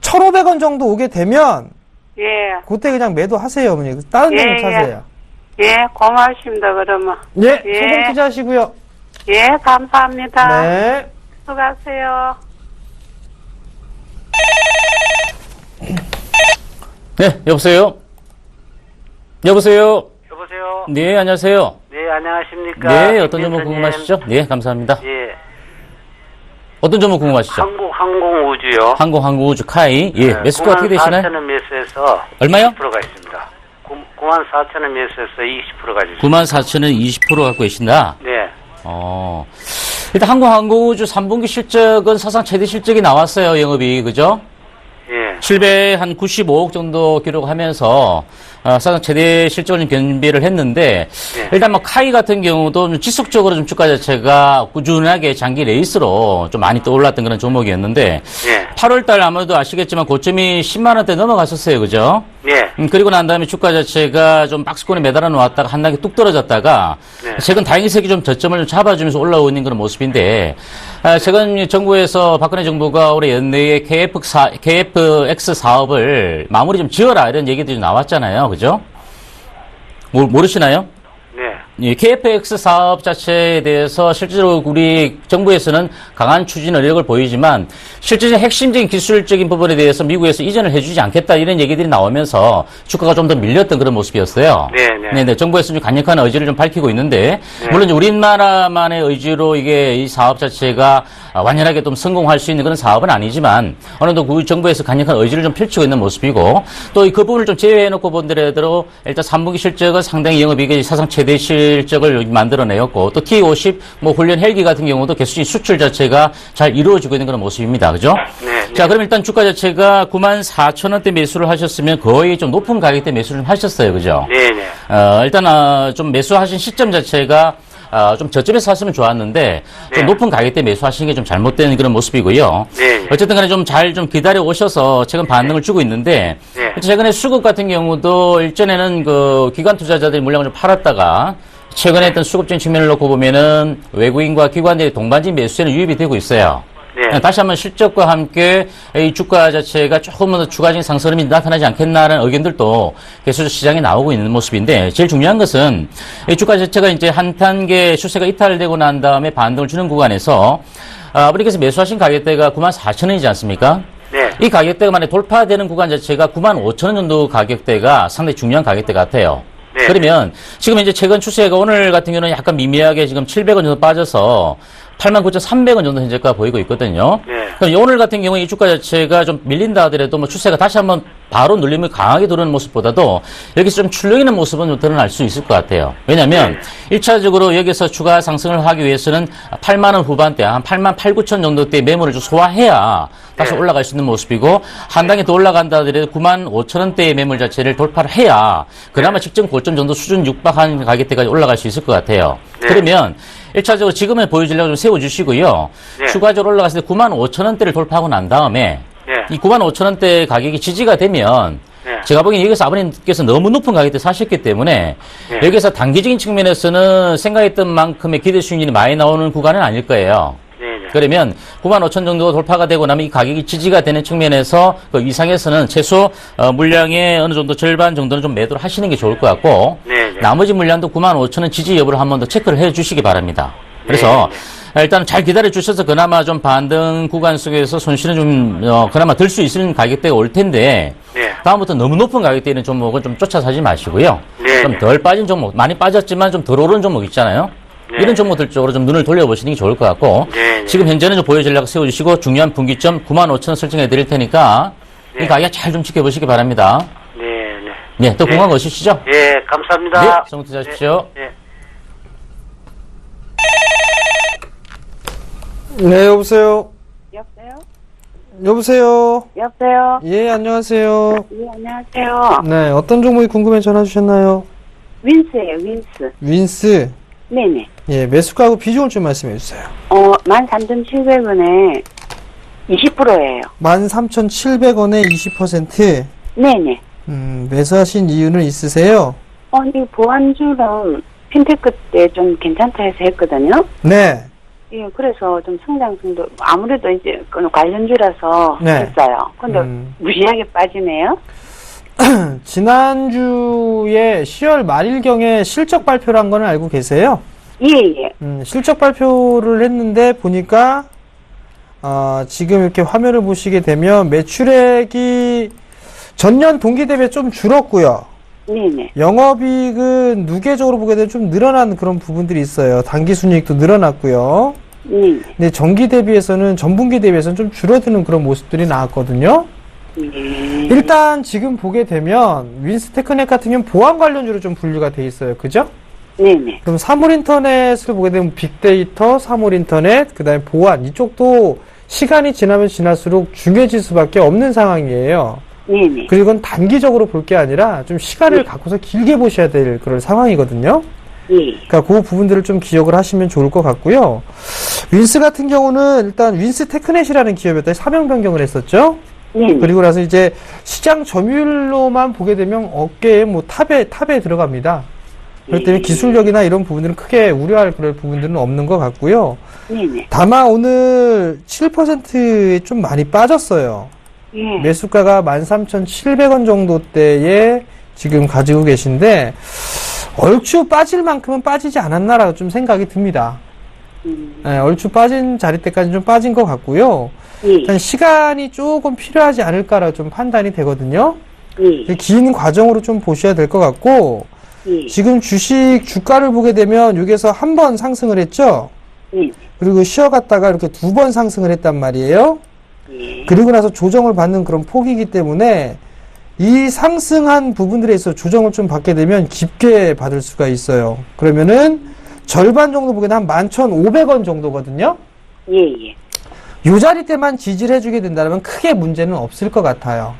S2: 1,500원 정도 오게 되면
S6: 예.
S2: 그때 그냥 매도하세요, 어머니. 다른 종목 사세요.
S6: 예, 고맙습니다, 그러면.
S2: 예,
S6: 예.
S2: 소금 투자하시고요.
S6: 예, 감사합니다.
S2: 네.
S6: 수고하세요.
S3: 네, 여보세요? 여보세요?
S7: 여보세요?
S3: 네, 안녕하세요.
S7: 네, 안녕하십니까?
S3: 네, 어떤 종목
S7: 김민수님.
S3: 궁금하시죠? 네, 감사합니다.
S7: 예.
S3: 어떤 종목 궁금하시죠?
S7: 항공우주요.
S3: 항공우주 카이. 예, 매수가 어떻게 되시나요?
S7: 94,000원 매수해서
S3: 얼마요?
S7: 20%가 있습니다. 94,000원 매수해서 20%가 있습니다.
S3: 94,000원 20% 갖고 계신다?
S7: 네.
S3: 일단 항공우주 3분기 실적은 사상 최대 실적이 나왔어요, 영업이. 그죠?
S7: 예.
S3: 795억 정도 기록하면서 사상 최대 실적을 좀 견비를 했는데
S7: 네.
S3: 일단 뭐 카이 같은 경우도 좀 지속적으로 좀 주가 자체가 꾸준하게 장기 레이스로 좀 많이 떠올랐던 그런 종목이었는데
S7: 예.
S3: 8월달 아무래도 아시겠지만 고점이 10만 원대 넘어갔었어요, 그죠?
S7: 예.
S3: 그리고 난 다음에 주가 자체가 좀 박스권에 매달아 놓았다가 한 단계 뚝 떨어졌다가
S7: 네.
S3: 최근 다행히 색이 좀 저점을 좀 잡아주면서 올라오고 있는 그런 모습인데 최근 정부에서 박근혜 정부가 올해 연내에 KFX 사업을 마무리 좀 지어라 이런 얘기들이 나왔잖아요, 그죠? 모르시나요?
S7: 네.
S3: 이 KFX 사업 자체에 대해서 실제로 우리 정부에서는 강한 추진 의력을 보이지만 실질적인 핵심적인 기술적인 부분에 대해서 미국에서 이전을 해주지 않겠다 이런 얘기들이 나오면서 주가가 좀 더 밀렸던 그런 모습이었어요.
S7: 네.
S3: 정부에서 좀 강력한 의지를 좀 밝히고 있는데
S7: 네.
S3: 물론 이제 우리나라만의 의지로 이게 이 사업 자체가 완연하게 좀 성공할 수 있는 그런 사업은 아니지만 어느 정도 그 정부에서 강력한 의지를 좀 펼치고 있는 모습이고 또 그 부분을 좀 제외해놓고 본더라도 일단 3분기 실적은 상당히 영업이익이 사상 최대 실적을 만들어내었고 또 T50 뭐 훈련 헬기 같은 경우도 개수적인 수출 자체가 잘 이루어지고 있는 그런 모습입니다. 그죠?
S7: 네.
S3: 자, 그럼 일단 주가 자체가 94,000원대 매수를 하셨으면 거의 좀 높은 가격대 매수를 하셨어요. 그죠?
S7: 네.
S3: 일단 좀 매수하신 시점 자체가 좀 저점에서 샀으면 좋았는데 좀
S7: 네.
S3: 높은 가격대 매수하시는 게 좀 잘못된 그런 모습이고요.
S7: 네.
S3: 어쨌든 간에 좀 잘 좀 기다려 오셔서 최근 반등을 주고 있는데
S7: 네.
S3: 최근에 수급 같은 경우도 일전에는 그 기관 투자자들이 물량을 좀 팔았다가 최근에 했던 수급적인 측면을 놓고 보면은 외국인과 기관들이 동반진 매수에는 유입이 되고 있어요.
S7: 네.
S3: 다시 한번 실적과 함께 이 주가 자체가 조금 더 추가적인 상승이 나타나지 않겠나라는 의견들도 계속 시장에 나오고 있는 모습인데 제일 중요한 것은 이 주가 자체가 이제 한 단계 추세가 이탈되고 난 다음에 반등을 주는 구간에서 아버님께서 매수하신 가격대가 94,000원이지 않습니까?
S7: 네.
S3: 이 가격대가 만약 돌파되는 구간 자체가 95,000원 정도 가격대가 상당히 중요한 가격대 같아요.
S7: 네.
S3: 그러면 지금 이제 최근 추세가 오늘 같은 경우는 약간 미미하게 지금 700원 정도 빠져서 89,300원 정도 현재가 보이고 있거든요.
S7: 네.
S3: 그럼 오늘 같은 경우에 이 주가 자체가 좀 밀린다 하더라도 뭐 추세가 다시 한번 바로 눌림을 강하게 도는 모습보다도 여기서 좀 출렁 있는 모습은 좀 드러날 수 있을 것 같아요. 왜냐하면 1차적으로 여기서 추가 상승을 하기 위해서는 8만 원 후반대, 한 8만 8, 9천 정도대의 매물을 좀 소화해야 다시
S7: 네.
S3: 올라갈 수 있는 모습이고 한 단계 더 올라간다 하더라도 9만 5천 원대의 매물 자체를 돌파를 해야 그나마 직전 고점 정도 수준 육박한 가격대까지 올라갈 수 있을 것 같아요.
S7: 네.
S3: 그러면 1차적으로 지금의 보여주려고 좀 세워주시고요.
S7: 네.
S3: 추가적으로 올라갔을 때 9만 5천 원대를 돌파하고 난 다음에
S7: 네.
S3: 이 9만 5천 원대 가격이 지지가 되면
S7: 네.
S3: 제가 보기엔 여기서 아버님께서 너무 높은 가격대 사셨기 때문에
S7: 네.
S3: 여기서 단기적인 측면에서는 생각했던 만큼의 기대 수익률이 많이 나오는 구간은 아닐 거예요.
S7: 네.
S3: 그러면 9만 5천 정도 돌파가 되고 나면 이 가격이 지지가 되는 측면에서 그 이상에서는 최소 물량의 어느 정도 절반 정도는 좀 매도를 하시는 게 좋을 것 같고
S7: 네.
S3: 나머지 물량도 9만 5천 원 지지 여부를 한 번 더 체크를 해 주시기 바랍니다. 그래서 일단 잘 기다려 주셔서 그나마 좀 반등 구간 속에서 손실은 좀 그나마 들 수 있는 가격대가 올 텐데
S7: 네.
S3: 다음부터 너무 높은 가격대 있는 종목은 좀 쫓아 사지 마시고요.
S7: 네.
S3: 좀 덜 빠진 종목, 많이 빠졌지만 좀 덜 오른 종목 있잖아요.
S7: 네.
S3: 이런 종목들 쪽으로 좀 눈을 돌려보시는 게 좋을 것 같고
S7: 네.
S3: 지금 현재는 좀 보여주려고 세워주시고 중요한 분기점 9만 5천 원 설정해 드릴 테니까 이 가격 잘 좀 지켜보시기 바랍니다.
S7: 네.
S3: 네, 또 궁금한 거 있으시죠?
S7: 예, 감사합니다.
S3: 네, 성공 투자하십시오.
S7: 네.
S2: 네, 여보세요.
S6: 여보세요?
S2: 여보세요.
S6: 여보세요?
S2: 예, 안녕하세요.
S6: 네, 안녕하세요.
S2: 네, 어떤 종목이 궁금해 전화 주셨나요?
S6: 윈스예요, 윈스.
S2: 윈스.
S6: 네네.
S2: 예, 매수가하고 비중을 좀 말씀해 주세요.
S6: 13,700원에 20%예요.
S2: 13,700원에 20%.
S6: 네네.
S2: 매수하신 이유는 있으세요?
S6: 이 보안주랑 핀테크 때 좀 괜찮다 해서 했거든요.
S2: 네.
S6: 예, 그래서 좀 성장성도 아무래도 이제 그 관련주라서
S2: 네.
S6: 했어요. 근데 무시하게 빠지네요.
S2: 지난주에 10월 말일경에 실적 발표를 한 거는 알고 계세요?
S6: 예.
S2: 실적 발표를 했는데 보니까 지금 이렇게 화면을 보시게 되면 매출액이 전년 동기 대비 좀 줄었고요.
S6: 네네.
S2: 영업이익은 누계적으로 보게 되면 좀 늘어난 그런 부분들이 있어요. 당기순이익도 늘어났고요.
S6: 네네.
S2: 근데 전기 대비해서는 전분기 대비해서는 좀 줄어드는 그런 모습들이 나왔거든요.
S6: 네.
S2: 일단 지금 보게 되면 윈스테크넷 같은 경우는 보안 관련주로 좀 분류가 돼 있어요. 그죠?
S6: 네네.
S2: 그럼 사물인터넷을 보게 되면 빅데이터, 사물인터넷, 그 다음에 보안 이쪽도 시간이 지나면 지날수록 중요해질 수밖에 없는 상황이에요.
S6: 네네.
S2: 그리고 이건 단기적으로 볼 게 아니라 좀 시간을 갖고서 길게 보셔야 될 그런 상황이거든요.
S6: 예.
S2: 그러니까 그 부분들을 좀 기억을 하시면 좋을 것 같고요. 윈스 같은 경우는 일단 윈스 테크넷이라는 기업에다 사명 변경을 했었죠.
S6: 네네.
S2: 그리고 나서 이제 시장 점유율로만 보게 되면 어깨에 뭐 탑에 들어갑니다. 그렇기 때문에 기술력이나 이런 부분들은 크게 우려할 그럴 부분들은 없는 것 같고요.
S6: 네네.
S2: 다만 오늘 7%에 좀 많이 빠졌어요.
S6: 예.
S2: 매수가가 13,700원 정도대에 지금 가지고 계신데 얼추 빠질 만큼은 빠지지 않았나라고 좀 생각이 듭니다. 네, 얼추 빠진 자리대까지 좀 빠진 것 같고요.
S6: 예.
S2: 일단 시간이 조금 필요하지 않을까라고 좀 판단이 되거든요.
S6: 예.
S2: 긴 과정으로 좀 보셔야 될 것 같고
S6: 예.
S2: 지금 주가를 보게 되면 여기서 한 번 상승을 했죠.
S6: 예.
S2: 그리고 쉬어갔다가 이렇게 2번 상승을 했단 말이에요.
S6: 예.
S2: 그리고 나서 조정을 받는 그런 폭이기 때문에 이 상승한 부분들에 있어서 조정을 좀 받게 되면 깊게 받을 수가 있어요. 그러면은 절반 정도 보게 되면 한 11,500원 정도거든요.
S6: 예. 예.
S2: 요 자리때만 지지를 해주게 된다면 크게 문제는 없을 것 같아요.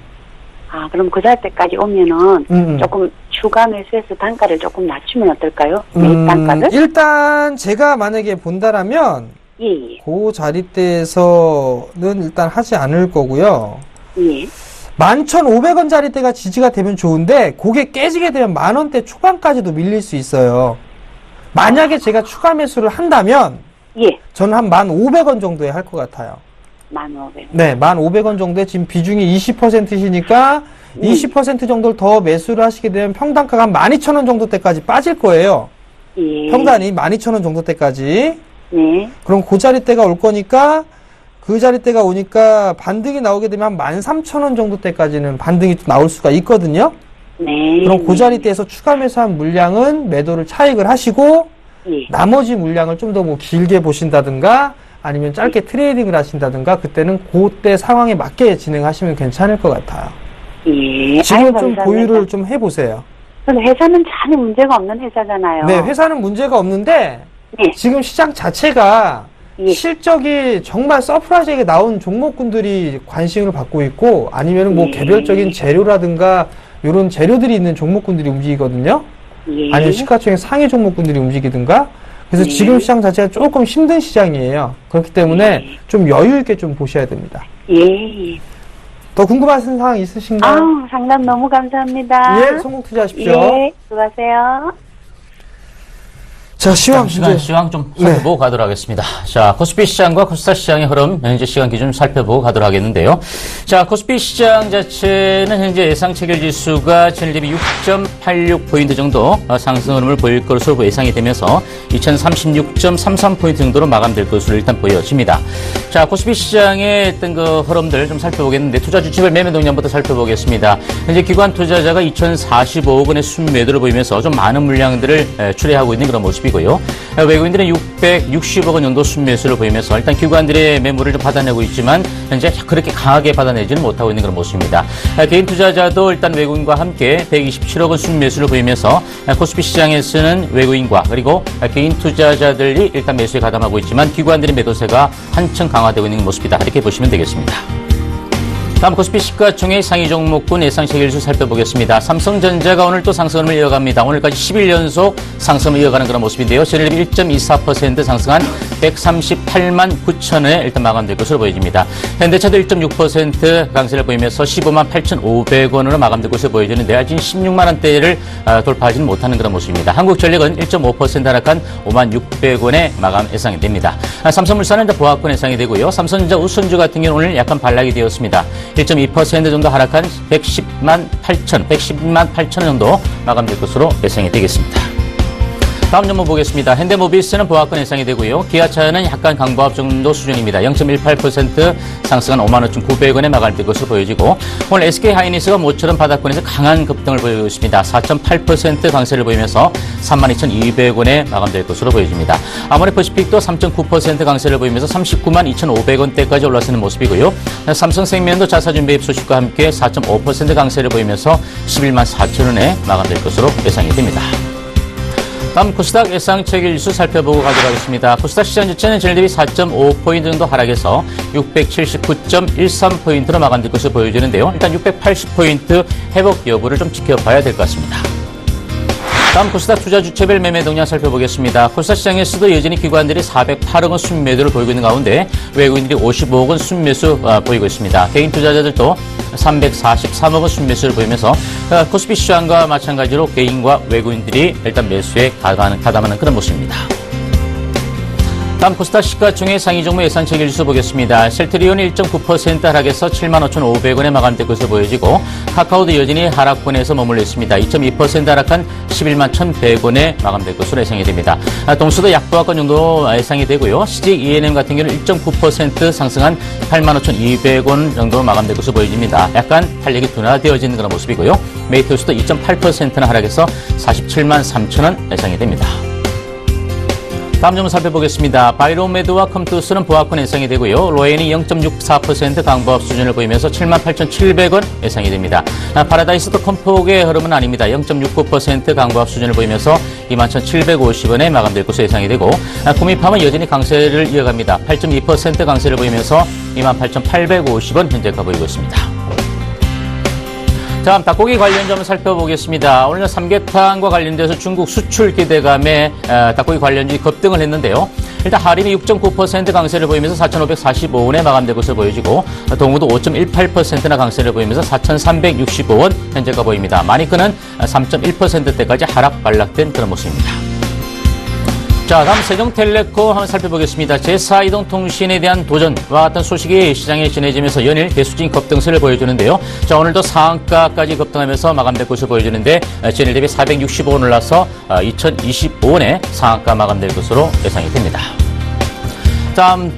S6: 아, 그럼 그 자리때까지 오면은 조금 추가 매수해서 단가를 조금 낮추면 어떨까요? 매입 단가를?
S2: 일단 제가 만약에 본다라면
S6: 예. 예.
S2: 그 자리대에서는 일단 하지 않을 거고요.
S6: 예.
S2: 11,500원 자리대가 지지가 되면 좋은데 그게 깨지게 되면 만원대 초반까지도 밀릴 수 있어요. 만약에 제가 추가 매수를 한다면
S6: 예.
S2: 저는 한 1,500원 정도에 할 것 같아요.
S6: 15,000원.
S2: 네, 1,500원 정도에 지금 비중이 20%시니까 20% 정도를 더 매수를 하시게 되면 평단가가 한 12,000원 정도 때까지 빠질 거예요.
S6: 예.
S2: 평단이 12,000원 정도 때까지.
S6: 네.
S2: 그럼 그 자리대가 올 거니까 그 자리대가 오니까 반등이 나오게 되면 한 13,000원 정도 때까지는 반등이 또 나올 수가 있거든요.
S6: 네.
S2: 그럼 그 자리대에서 추가 매수한 물량은 매도를 차익을 하시고
S6: 예.
S2: 나머지 물량을 좀 더 뭐 길게 보신다든가 아니면 짧게 트레이딩을 하신다든가 그때는 그때 상황에 맞게 진행하시면 괜찮을 것 같아요.
S6: 예.
S2: 지금
S6: 아유,
S2: 좀
S6: 감사합니다.
S2: 보유를 좀 해보세요.
S6: 근데 회사는 전혀 문제가 없는 회사잖아요.
S2: 네, 회사는 문제가 없는데
S6: 예.
S2: 지금 시장 자체가
S6: 예.
S2: 실적이 정말 서프라이즈하게 나온 종목군들이 관심을 받고 있고 아니면 뭐
S6: 예.
S2: 개별적인 재료라든가 이런 재료들이 있는 종목군들이 움직이거든요.
S6: 예.
S2: 아니면 시가총액 상위 종목군들이 움직이든가. 그래서 지금 시장 자체가 조금 힘든 시장이에요. 그렇기 때문에 좀 여유 있게 좀 보셔야 됩니다.
S6: 예.
S2: 더 궁금하신 사항 있으신가요?
S6: 아우, 상담 너무 감사합니다.
S2: 예, 성공 투자하십시오.
S6: 예, 수고하세요.
S2: 자, 시황
S3: 시간
S2: 이제
S3: 좀 살펴보고 가도록 하겠습니다. 자, 코스피 시장과 코스닥 시장의 흐름 현재 시간 기준 살펴보고 가도록 하겠는데요. 자, 코스피 시장 자체는 현재 예상 체결 지수가 전일 대비 6.86포인트 정도 상승 흐름을 보일 것으로 예상이 되면서 2036.33포인트 정도로 마감될 것으로 일단 보여집니다. 자, 코스피 시장의 어떤 그 흐름들 좀 살펴보겠는데 투자 주식별 매매 동향부터 살펴보겠습니다. 현재 기관 투자자가 2,045억 원의 순매도를 보이면서 좀 많은 물량들을 출회하고 있는 그런 모습이 고요. 외국인들은 660억 원 정도 순매수를 보이면서 일단 기관들의 매물을 좀 받아내고 있지만 현재 그렇게 강하게 받아내지는 못하고 있는 그런 모습입니다. 개인 투자자도 일단 외국인과 함께 127억 원 순매수를 보이면서 코스피 시장에서는 외국인과 그리고 개인 투자자들이 일단 매수에 가담하고 있지만 기관들의 매도세가 한층 강화되고 있는 모습이다. 이렇게 보시면 되겠습니다. 다음 코스피 시가총액 상위 종목군 예상 체결지수 살펴보겠습니다. 삼성전자가 오늘 또 상승을 이어갑니다. 오늘까지 10일 연속 상승을 이어가는 그런 모습인데요. 전일 대비 1.24% 상승한 138만 9천에 일단 마감될 것으로 보여집니다. 현대차도 1.6% 강세를 보이면서 15만 8,500원으로 마감될 것으로 보여지는데 아직 16만 원대를 돌파하지는 못하는 그런 모습입니다. 한국전력은 1.5% 하락한 5만 600원에 마감 예상이 됩니다. 삼성물산은 보합권 예상이 되고요. 삼성전자 우선주 같은 경우는 오늘 약간 반락이 되었습니다. 1.2% 정도 하락한 110만 8천 정도 마감될 것으로 예상이 되겠습니다. 다음 종목 보겠습니다. 현대모비스는 보합권 예상이 되고요. 기아차는 약간 강보합 정도 수준입니다. 0.18% 상승한 55,900원에 마감될 것으로 보여지고 오늘 SK하이닉스가 모처럼 바닥권에서 강한 급등을 보이고 있습니다. 4.8% 강세를 보이면서 32,200원에 마감될 것으로 보여집니다. 아모레퍼시픽도 3.9% 강세를 보이면서 392,500원대까지 올라서는 모습이고요. 삼성생명도 자사준비입 소식과 함께 4.5% 강세를 보이면서 114,000원에 마감될 것으로 예상이 됩니다. 다음 코스닥 예상체결지수 살펴보고 가도록 하겠습니다. 코스닥 시장 자체는 전일 대비 4.5포인트 정도 하락해서 679.13포인트로 마감될 것으로 보여지는데요. 일단 680포인트 회복 여부를 좀 지켜봐야 될 것 같습니다. 다음 코스닥 투자 주체별 매매 동향 살펴보겠습니다. 코스닥 시장에서도 여전히 기관들이 408억 원 순매도를 보이고 있는 가운데 외국인들이 55억 원 순매수 보이고 있습니다. 개인 투자자들도 343억 원 순매수를 보이면서 코스피 시장과 마찬가지로 개인과 외국인들이 일단 매수에 가담하는 그런 모습입니다. 다음 코스닥 시가총액 상위 종목 예상체결지수 보겠습니다. 셀트리온이 1.9% 하락해서 75,500원에 마감될 것으로 보여지고 카카오도 여전히 하락권에서 머물러 있습니다. 2.2% 하락한 111,100원에 마감될 것으로 예상이 됩니다. 동수도 약보합권 정도 예상이 되고요. CJ ENM 같은 경우는 1.9% 상승한 85,200원 정도로 마감될 것으로 보여집니다. 약간 탄력이 둔화되어지는 그런 모습이고요. 메이트우스도 2.8%나 하락해서 473,000원 예상이 됩니다. 다음 점을 살펴보겠습니다. 바이로메드와 컴투스는 보합권 예상이 되고요. 로엔이 0.64% 강보합 수준을 보이면서 78,700원 예상이 됩니다. 파라다이스도 큰 폭의 흐름은 아닙니다. 0.69% 강보합 수준을 보이면서 21,750원에 마감될 것으로 예상이 되고 코미팜은 여전히 강세를 이어갑니다. 8.2% 강세를 보이면서 28,850원 현재가 보이고 있습니다. 다음 닭고기 관련점을 살펴보겠습니다. 오늘 삼계탕과 관련돼서 중국 수출 기대감에 닭고기 관련주이 급등을 했는데요. 일단 하림이 6.9% 강세를 보이면서 4,545원에 마감될 것으로 보여지고 동우도 5.18%나 강세를 보이면서 4,365원 현재가 보입니다. 마니크는 3.1%대까지 하락 반락된 그런 모습입니다. 자, 다음 세종텔레콤 한번 살펴보겠습니다. 제4이동통신에 대한 도전과 같은 소식이 시장에 전해지면서 연일 개수진 급등세를 보여주는데요. 자, 오늘도 상한가까지 급등하면서 마감될 것으로 보여주는데 전일 대비 465원 올라서 2,025원에 상한가 마감될 것으로 예상이 됩니다. 다음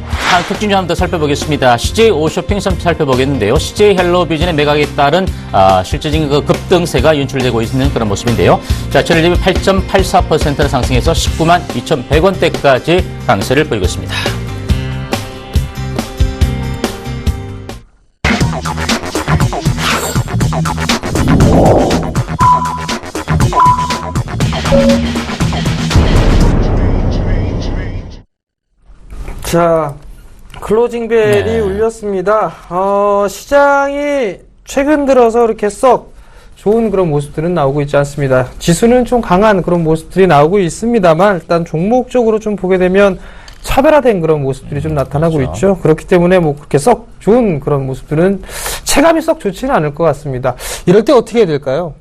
S3: 특징주 한번 더 살펴보겠습니다. CJ 오쇼핑 살펴보겠는데요. CJ 헬로비전의 매각에 따른 실질적인 그 급등세가 연출되고 있는 그런 모습인데요. 자, 전일 대비 8.84%나 상승해서 192,100원대까지 강세를 보이고 있습니다.
S2: 자, 클로징벨이 울렸습니다. 시장이 최근 들어서 이렇게 썩 좋은 그런 모습들은 나오고 있지 않습니다. 지수는 좀 강한 그런 모습들이 나오고 있습니다만 일단 종목적으로 좀 보게 되면 차별화된 그런 모습들이 좀 나타나고 있죠. 그렇기 때문에 뭐 그렇게 썩 좋은 그런 모습들은 체감이 썩 좋지는 않을 것 같습니다. 이럴 때 어떻게 해야 될까요?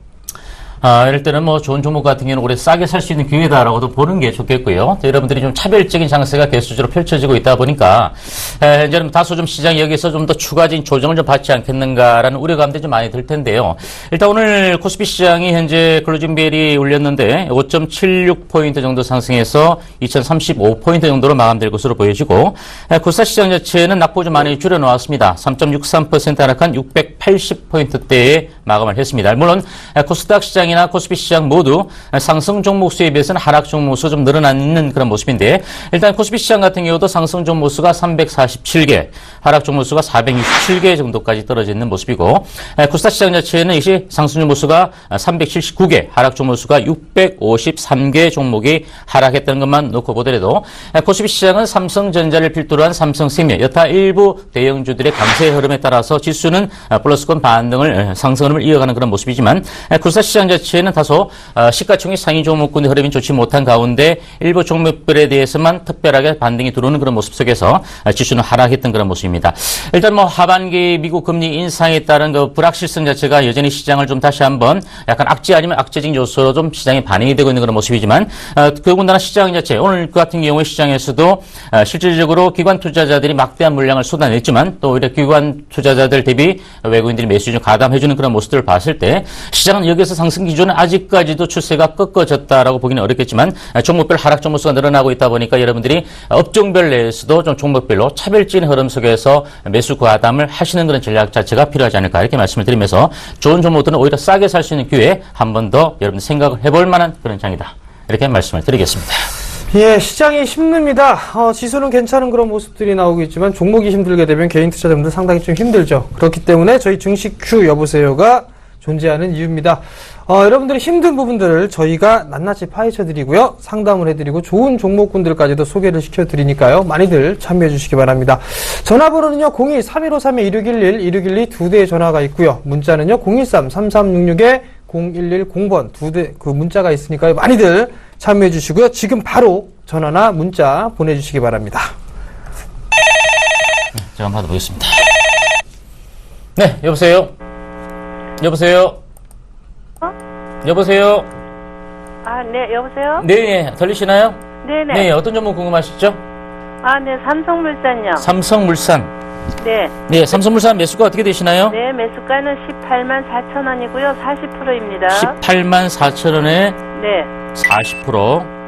S3: 이럴 때는 뭐 좋은 종목 같은 경우는 올해 싸게 살 수 있는 기회다라고도 보는 게 좋겠고요. 여러분들이 좀 차별적인 장세가 계속적으로 펼쳐지고 있다 보니까 현재는 다소 좀 시장이 여기서 좀 더 추가적인 조정을 좀 받지 않겠는가라는 우려감들이 좀 많이 들 텐데요. 일단 오늘 코스피 시장이 현재 클로징벨이 울렸는데 5.76포인트 정도 상승해서 2,035포인트 정도로 마감될 것으로 보여지고 코스닥 시장 자체는 낙폭 좀 많이 줄여놓았습니다. 3.63% 하락한 680포인트대에 마감을 했습니다. 물론 코스닥 시장이 나 코스피 시장 모두 상승 종목 수에 비해서는 하락 종목 수 좀 늘어나는 그런 모습인데 일단 코스피 시장 같은 경우도 상승 종목 수가 347개, 하락 종목 수가 467개 정도까지 떨어져 있는 모습이고 코스닥 시장 자체는 역시 상승 종목 수가 379개, 하락 종목 수가 653개 종목이 하락했다는 것만 놓고 보더라도 코스피 시장은 삼성전자를 필두로 한 삼성생명, 여타 일부 대형주들의 강세 흐름에 따라서 지수는 플러스권 반등을 상승 흐름을 이어가는 그런 모습이지만 코스닥 시장 자체는 다소 시가총액 상위 종목군의 흐름이 좋지 못한 가운데 일부 종목별에 대해서만 특별하게 반등이 들어오는 그런 모습 속에서 지수는 하락했던 그런 모습입니다. 일단 뭐 하반기 미국 금리 인상에 따른 그 불확실성 자체가 여전히 시장을 좀 다시 한번 약간 악재 아니면 악재적인 요소로 좀 시장에 반영이 되고 있는 그런 모습이지만 더군다나 시장 자체 오늘 같은 경우에 시장에서도 실질적으로 기관 투자자들이 막대한 물량을 쏟아냈지만 또 오히려 기관 투자자들 대비 외국인들이 매수 좀 가담해주는 그런 모습들을 봤을 때 시장은 여기서 상승 기조는 아직까지도 추세가 꺾어졌다라고 보기는 어렵겠지만 종목별 하락 종목 수가 늘어나고 있다 보니까 여러분들이 업종별 내에서도 좀 종목별로 차별적인 흐름 속에서 매수 가담을 하시는 그런 전략 자체가 필요하지 않을까 이렇게 말씀을 드리면서 좋은 종목들은 오히려 싸게 살 수 있는 기회에 한 번 더 여러분들 생각을 해볼 만한 그런 장이다. 이렇게 말씀을 드리겠습니다.
S2: 예, 시장이 힘듭니다. 지수는 괜찮은 그런 모습들이 나오고 있지만 종목이 힘들게 되면 개인 투자자분들 상당히 좀 힘들죠. 그렇기 때문에 저희 증시 큐 여보세요가 존재하는 이유입니다. 여러분들의 힘든 부분들을 저희가 낱낱이 파헤쳐드리고요. 상담을 해드리고 좋은 종목군들까지도 소개를 시켜드리니까요. 많이들 참여해주시기 바랍니다. 전화번호는요. 02-3153-1611, 1612 두 대의 전화가 있고요. 문자는요. 013-3366-0110번 두 대 그 문자가 있으니까요. 많이들 참여해주시고요. 지금 바로 전화나 문자 보내주시기 바랍니다.
S3: 제가 한번 받아보겠습니다. 네, 여보세요? 여보세요? 여보세요?
S8: 네, 여보세요?
S3: 네, 들리시나요?
S8: 네네.
S3: 네, 어떤 종목 궁금하시죠?
S8: 네, 삼성물산요.
S3: 삼성물산.
S8: 네.
S3: 네, 삼성물산 매수가 어떻게 되시나요?
S8: 네, 매수가는 18만 4천 원이고요. 40%입니다.
S3: 18만 4천 원에
S8: 네.
S3: 40%.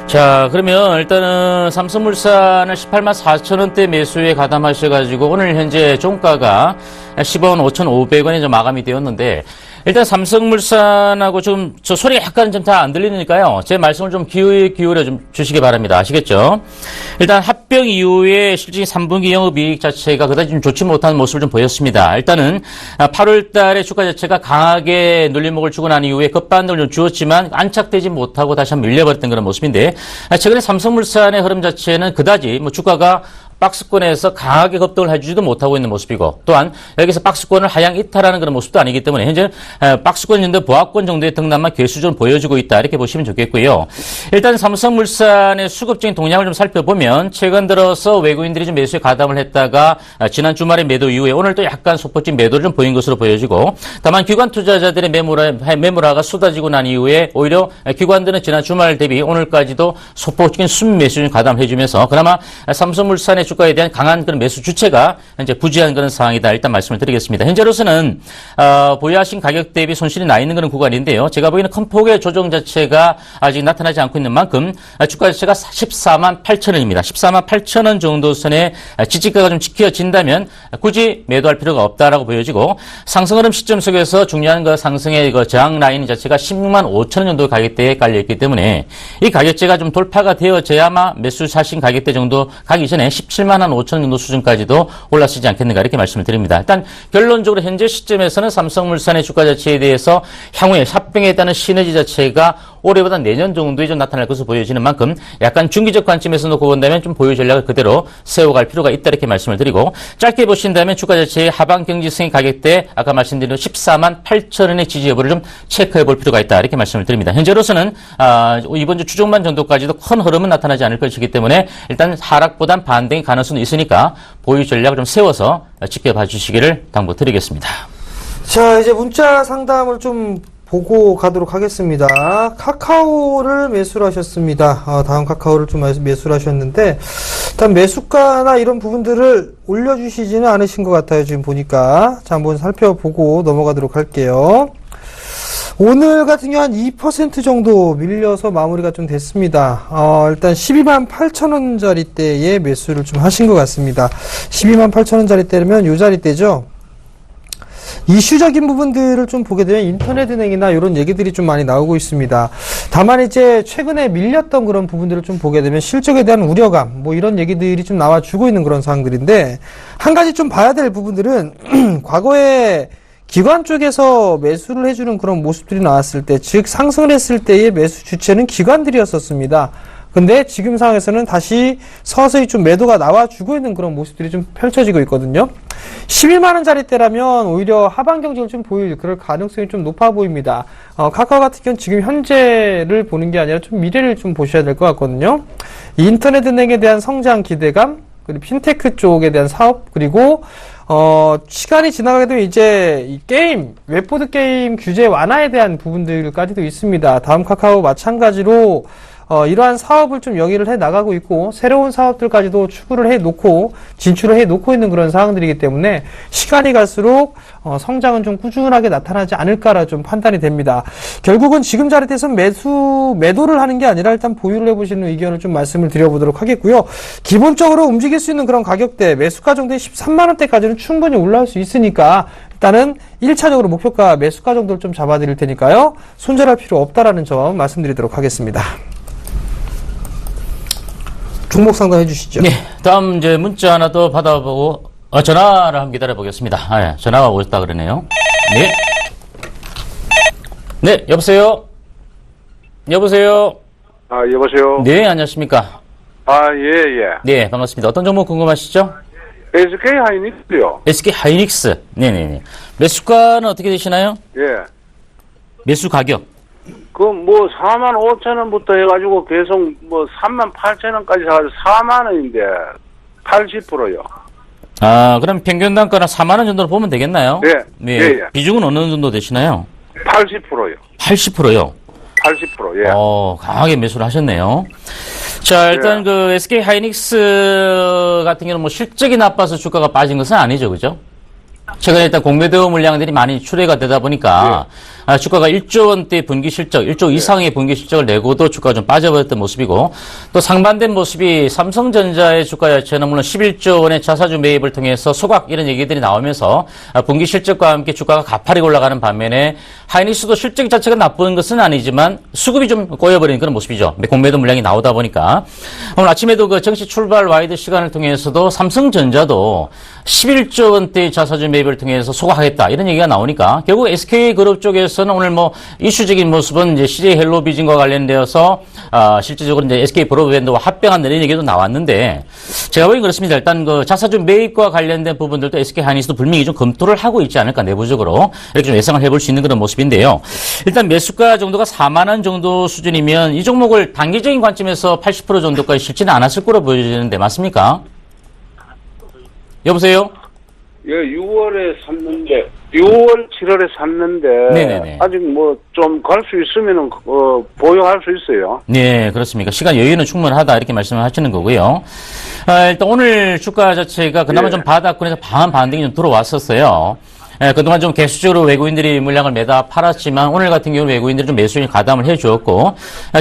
S3: 자, 그러면 일단은 삼성물산을 18만 4천 원대 매수에 가담하셔가지고 오늘 현재 종가가 10원 5,500원에 좀 마감이 되었는데 일단 삼성물산하고 좀 저 소리가 약간 좀 다 안 들리니까요. 제 말씀을 좀 기울여 좀 주시기 바랍니다. 아시겠죠? 일단 합병 이후에 실질 3분기 영업이익 자체가 그다지 좀 좋지 못한 모습을 좀 보였습니다. 일단은 8월 달에 주가 자체가 강하게 눌림목을 주고 난 이후에 급반등을 좀 주었지만 안착되지 못하고 다시 한번 밀려버렸던 그런 모습인데 최근에 삼성물산의 흐름 자체는 그다지 뭐 주가가 박스권에서 강하게 급등을 해주지도 못하고 있는 모습이고 또한 여기서 박스권을 하향 이탈하는 그런 모습도 아니기 때문에 현재는 박스권 정도 보합권 정도의 등락만 괴수적으로 보여주고 있다 이렇게 보시면 좋겠고요. 일단 삼성물산의 수급적인 동향을 좀 살펴보면 최근 들어서 외국인들이 좀 매수에 가담을 했다가 지난 주말에 매도 이후에 오늘 또 약간 소폭적인 매도를 좀 보인 것으로 보여지고 다만 기관 투자자들의 매물화가 쏟아지고 난 이후에 오히려 기관들은 지난 주말 대비 오늘까지도 소폭적인 순매수 좀 가담해주면서 그나마 삼성물산의 주가에 대한 강한 그런 매수 주체가 현재 부지한 그런 상황이다. 일단 말씀을 드리겠습니다. 현재로서는 보유하신 가격 대비 손실이 나 있는 그런 구간인데요. 제가 보기에는 큰 폭의 조정 자체가 아직 나타나지 않고 있는 만큼 주가 자체가 14만 8천 원입니다. 14만 8천 원 정도 선에 지지가가 좀 지켜진다면 굳이 매도할 필요가 없다라고 보여지고 상승 흐름 시점 속에서 중요한 그 상승의 그 저항 라인 자체가 16만 5천 원 정도 가격대에 깔려 있기 때문에 이 가격대가 좀 돌파가 되어져야만 매수 사신 가격대 정도 가기 전에 17만 한 5천 원 정도 수준까지도 올랐지 않겠는가 이렇게 말씀을 드립니다. 일단 결론적으로 현재 시점에서는 삼성물산의 주가 자체에 대해서 향후에 합병에 따른 시너지 자체가 올해보다 내년 정도에 좀 나타날 것으로 보여지는 만큼 약간 중기적 관점에서 놓고 본다면 좀 보유 전략을 그대로 세워갈 필요가 있다 이렇게 말씀을 드리고 짧게 보신다면 주가 자체의 하방 경지성의 가격대 아까 말씀드린 14만 8천 원의 지지 여부를 좀 체크해 볼 필요가 있다 이렇게 말씀을 드립니다. 현재로서는 이번 주 주중반 정도까지도 큰 흐름은 나타나지 않을 것이기 때문에 일단 하락보단 반등의 가능성이 있으니까 보유 전략을 좀 세워서 지켜봐 주시기를 당부드리겠습니다.
S2: 자, 이제 문자 상담을 좀 보고 가도록 하겠습니다. 카카오를 매수를 하셨습니다. 다음 카카오를 좀 매수를 하셨는데 일단 매수가나 이런 부분들을 올려주시지는 않으신 것 같아요. 지금 보니까. 자, 한번 살펴보고 넘어가도록 할게요. 오늘 같은 경우 한 2% 정도 밀려서 마무리가 좀 됐습니다. 일단 12만 8천 원짜리대에 매수를 좀 하신 것 같습니다. 12만 8천 원짜리대면 요 자리대죠. 이슈적인 부분들을 좀 보게 되면 인터넷은행이나 이런 얘기들이 좀 많이 나오고 있습니다. 다만 이제 최근에 밀렸던 그런 부분들을 좀 보게 되면 실적에 대한 우려감, 뭐 이런 얘기들이 좀 나와주고 있는 그런 상황들인데 한 가지 좀 봐야 될 부분들은 과거에 기관 쪽에서 매수를 해주는 그런 모습들이 나왔을 때, 즉 상승을 했을 때의 매수 주체는 기관들이었었습니다. 근데 지금 상황에서는 다시 서서히 좀 매도가 나와주고 있는 그런 모습들이 좀 펼쳐지고 있거든요. 11만원짜리대라면 오히려 하방 경직을 좀 보일 그럴 가능성이 좀 높아 보입니다. 카카오 같은 경우는 지금 현재를 보는 게 아니라 좀 미래를 좀 보셔야 될 것 같거든요. 인터넷은행에 대한 성장 기대감, 그리고 핀테크 쪽에 대한 사업, 그리고 시간이 지나가게 되면 이제 이 게임, 웹보드 게임 규제 완화에 대한 부분들까지도 있습니다. 다음 카카오 마찬가지로 이러한 사업을 좀 영위를 해 나가고 있고 새로운 사업들까지도 추구를 해 놓고 진출을 해 놓고 있는 그런 상황들이기 때문에 시간이 갈수록 성장은 좀 꾸준하게 나타나지 않을까라 좀 판단이 됩니다. 결국은 지금 자리에서 매도를 하는 게 아니라 일단 보유를 해보시는 의견을 좀 말씀을 드려보도록 하겠고요. 기본적으로 움직일 수 있는 그런 가격대 매수가 정도의 13만 원대까지는 충분히 올라올 수 있으니까 일단은 1차적으로 목표가 매수가 정도를 좀 잡아드릴 테니까요. 손절할 필요 없다라는 점 말씀드리도록 하겠습니다. 종목 상담해 주시죠.
S3: 네, 다음 이제 문자 하나 더 받아보고 전화를 한번 기다려 보겠습니다. 전화가 오셨다 그러네요. 네. 네, 여보세요? 여보세요?
S5: 여보세요?
S3: 네, 안녕하십니까?
S5: 예.
S3: 네, 반갑습니다. 어떤 종목 궁금하시죠?
S5: SK 하이닉스요.
S3: SK 하이닉스. 네네네. 매수가는 어떻게 되시나요?
S5: 예.
S3: 매수 가격.
S5: 45,000원부터 해가지고 계속 38,000원까지 사가지고 4만원인데, 80%요.
S3: 그럼 평균 단가는 4만원 정도로 보면 되겠나요?
S5: 예.
S3: 네.
S5: 예.
S3: 비중은 어느 정도 되시나요?
S5: 80%요.
S3: 80%요.
S5: 80%, 예.
S3: 강하게 매수를 하셨네요. 자, 일단 그 SK 하이닉스 같은 경우는 실적이 나빠서 주가가 빠진 것은 아니죠, 그죠? 최근에 일단 공매도 물량들이 많이 출회가 되다 보니까 주가가 1조 원대 분기 실적, 1조 이상의 분기 실적을 내고도 주가가 좀 빠져버렸던 모습이고 또 상반된 모습이 삼성전자의 주가 자체는 물론 11조 원의 자사주 매입을 통해서 소각 이런 얘기들이 나오면서 분기 실적과 함께 주가가 가파르게 올라가는 반면에 하이닉스도 실적 자체가 나쁜 것은 아니지만 수급이 좀 꼬여버리는 그런 모습이죠. 공매도 물량이 나오다 보니까 오늘 아침에도 그 정시 출발 와이드 시간을 통해서도 삼성전자도 11조 원대의 자사주 매입을 통해서 소각하겠다 이런 얘기가 나오니까 결국 SK그룹 쪽에서는 오늘 이슈적인 모습은 이제 CJ 헬로비전과 관련되어서 실질적으로 이제 SK 브로드밴드와 합병한 이런 얘기도 나왔는데 제가 보기엔 그렇습니다. 일단 그 자사주 매입과 관련된 부분들도 SK 하이닉스도 분명히 좀 검토를 하고 있지 않을까 내부적으로 이렇게 좀 예상을 해볼 수 있는 그런 모습인데요. 일단 매수가 정도가 4만 원 정도 수준이면 이 종목을 단기적인 관점에서 80% 정도까지 실지는 않았을 거로 보여지는데 맞습니까? 여보세요?
S5: 예, 6월에 샀는데, 6월, 7월에 샀는데,
S3: 네네네.
S5: 아직 좀 갈 수 있으면은, 보유할 수 있어요.
S3: 네, 그렇습니까. 시간 여유는 충분하다, 이렇게 말씀을 하시는 거고요. 일단 오늘 주가 자체가 그나마 좀 바닥권에서 방한 반등이 좀 들어왔었어요. 그동안 좀 개수적으로 외국인들이 물량을 매다 팔았지만 오늘 같은 경우는 외국인들이 좀 매수에 가담을 해주었고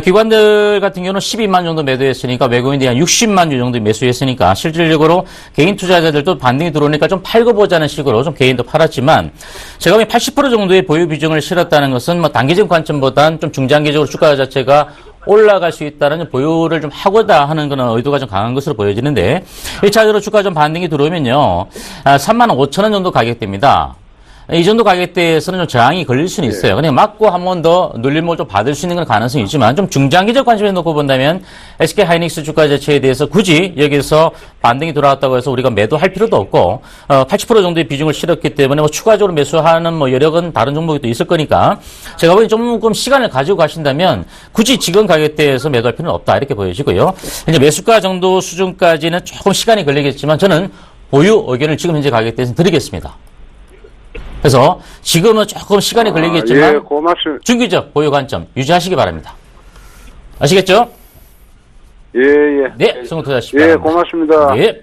S3: 기관들 같은 경우는 12만 정도 매도했으니까 외국인들이 한 60만 주 정도 매수했으니까 실질적으로 개인 투자자들도 반등이 들어오니까 좀 팔고 보자는 식으로 좀 개인도 팔았지만 제가 보기엔 80% 정도의 보유 비중을 실었다는 것은 단기적 관점보다는 좀 중장기적으로 주가 자체가 올라갈 수 있다는 보유를 좀 하고자 하는 그런 의도가 좀 강한 것으로 보여지는데 1차적으로 주가 좀 반등이 들어오면요 3만 5천 원 정도 가격대입니다. 이 정도 가격대에서는 좀 저항이 걸릴 수는 있어요. 그냥 맞고 한 번 더 눌림을 좀 받을 수 있는 그런 가능성이 있지만 좀 중장기적 관점에 놓고 본다면 SK 하이닉스 주가 자체에 대해서 굳이 여기서 반등이 돌아왔다고 해서 우리가 매도할 필요도 없고 80% 정도의 비중을 실었기 때문에 추가적으로 매수하는 여력은 다른 종목이 또 있을 거니까 제가 보기엔 조금 시간을 가지고 가신다면 굳이 지금 가격대에서 매도할 필요는 없다 이렇게 보여지고요. 이제 매수가 정도 수준까지는 조금 시간이 걸리겠지만 저는 보유 의견을 지금 현재 가격대에서 드리겠습니다. 그래서 지금은 조금 시간이 걸리겠지만
S5: 예, 고맙습니다.
S3: 중기적 보유 관점 유지하시기 바랍니다. 아시겠죠?
S5: 예.
S3: 네, 성투자하시기
S5: 예,
S3: 바랍니다.
S5: 고맙습니다.
S3: 예.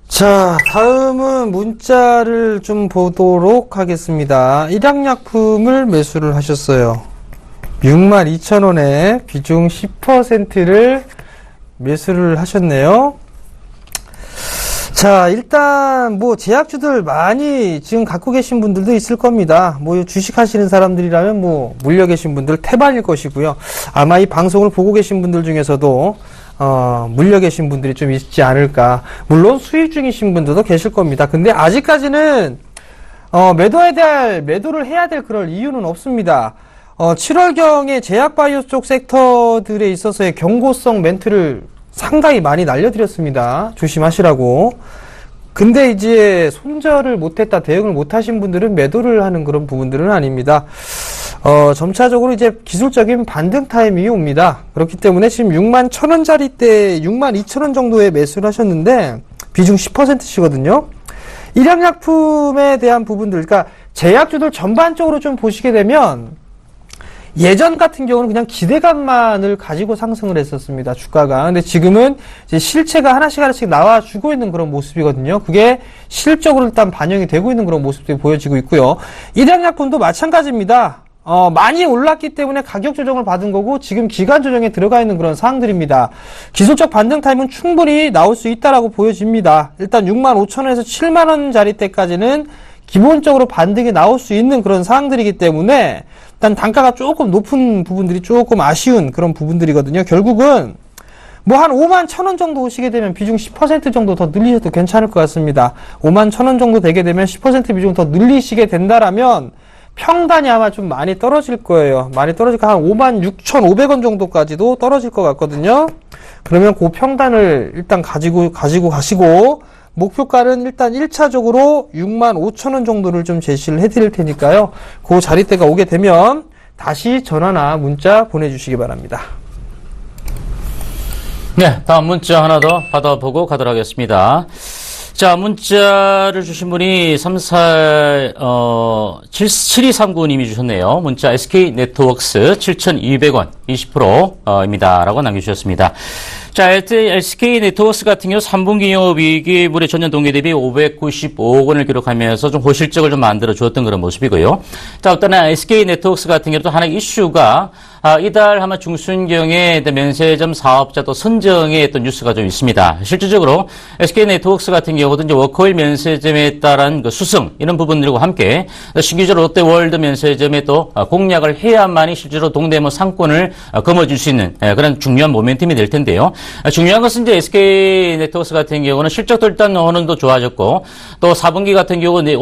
S2: 자, 다음은 문자를 좀 보도록 하겠습니다. 일양약품을 매수를 하셨어요. 62,000원에 비중 10%를 매수를 하셨네요. 자, 일단 제약주들 많이 지금 갖고 계신 분들도 있을 겁니다. 주식 하시는 사람들이라면 물려 계신 분들 태반일 것이고요. 아마 이 방송을 보고 계신 분들 중에서도 물려 계신 분들이 좀 있지 않을까. 물론 수익 중이신 분들도 계실 겁니다. 근데 아직까지는 매도를 해야 될 그럴 이유는 없습니다. 7월경에 제약바이오 쪽 섹터들에 있어서의 경고성 멘트를 상당히 많이 날려드렸습니다. 조심하시라고. 근데 이제 손절을 못했다, 대응을 못하신 분들은 매도를 하는 그런 부분들은 아닙니다. 점차적으로 이제 기술적인 반등 타임이 옵니다. 그렇기 때문에 지금 61,000원짜리 62,000원 정도에 매수를 하셨는데 비중 10%시거든요. 일양약품에 대한 부분들, 그러니까 제약주들 전반적으로 좀 보시게 되면 예전 같은 경우는 그냥 기대감만을 가지고 상승을 했었습니다, 주가가. 근데 지금은 이제 실체가 하나씩 나와주고 있는 그런 모습이거든요. 그게 실적으로 일단 반영이 되고 있는 그런 모습들이 보여지고 있고요. 일양약품도 마찬가지입니다. 많이 올랐기 때문에 가격 조정을 받은 거고 지금 기간 조정에 들어가 있는 그런 사항들입니다. 기술적 반등 타임은 충분히 나올 수 있다라고 보여집니다. 일단 65,000원에서 7만원짜리 때까지는 기본적으로 반등이 나올 수 있는 그런 사항들이기 때문에 일단 단가가 조금 높은 부분들이 조금 아쉬운 그런 부분들이거든요. 결국은 한 51,000원 정도 오시게 되면 비중 10% 정도 더 늘리셔도 괜찮을 것 같습니다. 51,000원 정도 되게 되면 10% 비중 더 늘리시게 된다라면 평단이 아마 좀 많이 떨어질 거예요. 많이 떨어질까 한 56,500원 정도까지도 떨어질 것 같거든요. 그러면 그 평단을 일단 가지고 가시고 목표가는 일단 1차적으로 65,000원 정도를 좀 제시를 해드릴 테니까요. 그 자리대가 오게 되면 다시 전화나 문자 보내주시기 바랍니다.
S3: 네, 다음 문자 하나 더 받아보고 가도록 하겠습니다. 자, 문자를 주신 분이 7239님이 주셨네요. 문자 SK 네트워크스 7,200원 20%입니다. 라고 남겨주셨습니다. 자, SK 네트워크스 같은 경우 3분기 영업이익이 무려 전년 동기 대비 595억 원을 기록하면서 좀 호실적을 좀 만들어 주었던 그런 모습이고요. 자, 어떤 SK 네트워크스 같은 경우도 하나의 이슈가 이달 아마 중순경에 면세점 사업자 또 선정의 어떤 뉴스가 좀 있습니다. 실질적으로 SK 네트워크스 같은 경우도 이제 워커힐 면세점에 따른 그 수승 이런 부분들과 함께 신규적으로 롯데월드 면세점에 또 공략을 해야만이 실제로 동대문 상권을 거머쥘 수 있는 그런 중요한 모멘텀이 될 텐데요. 중요한 것은 이제 SK 네트워크스 같은 경우는 실적도 일단 어느 정도 좋아졌고 또 4분기 같은 경우는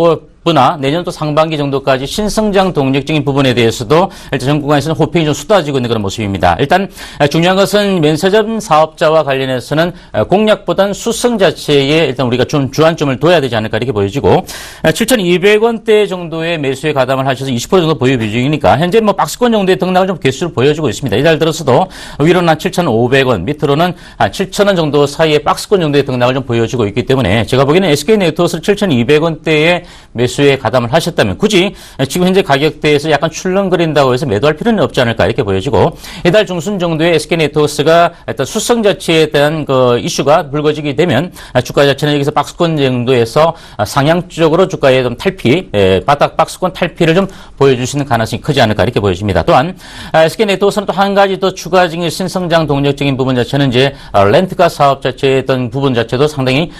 S3: 나 내년 또 상반기 정도까지 신성장 동력적인 부분에 대해서도 일단 정 구간에서는 호핑이 좀 쏟아지고 있는 그런 모습입니다. 일단 중요한 것은 면세점 사업자와 관련해서는 공략보단 수성 자체에 일단 우리가 좀 주안점을 둬야 되지 않을까 이렇게 보여지고 7,200원대 정도의 매수에 가담을 하셔서 20% 정도 보유 비중이니까 현재 뭐 박스권 정도의 등락을 좀 개수를 보여주고 있습니다. 이달 들어서도 위로는 한 7,500원, 밑으로는 한 7,000원 정도 사이에 박스권 정도의 등락을 좀 보여주고 있기 때문에 제가 보기에는 SK 네트워크스 7,200원대의 매수에 가담을 하셨다면 굳이 지금 현재 가격대에서 약간 출렁거린다고 해서 매도할 필요는 없지 않을까 이렇게 보여지고 이달 중순 정도에 SK네트워크스가 일단 수성 자체에 대한 그 이슈가 불거지게 되면 주가 자체는 여기서 박스권 정도에서 상향적으로 주가의 좀 탈피, 바닥 박스권 탈피를 좀 보여줄 수 있는 가능성이 크지 않을까 이렇게 보여집니다. 또한 SK네트워크스는 또 한 가지 더 추가적인 신성장 동력적인 부분 자체는 이제 렌트카 사업 자체의 어떤 부분 자체도 상당히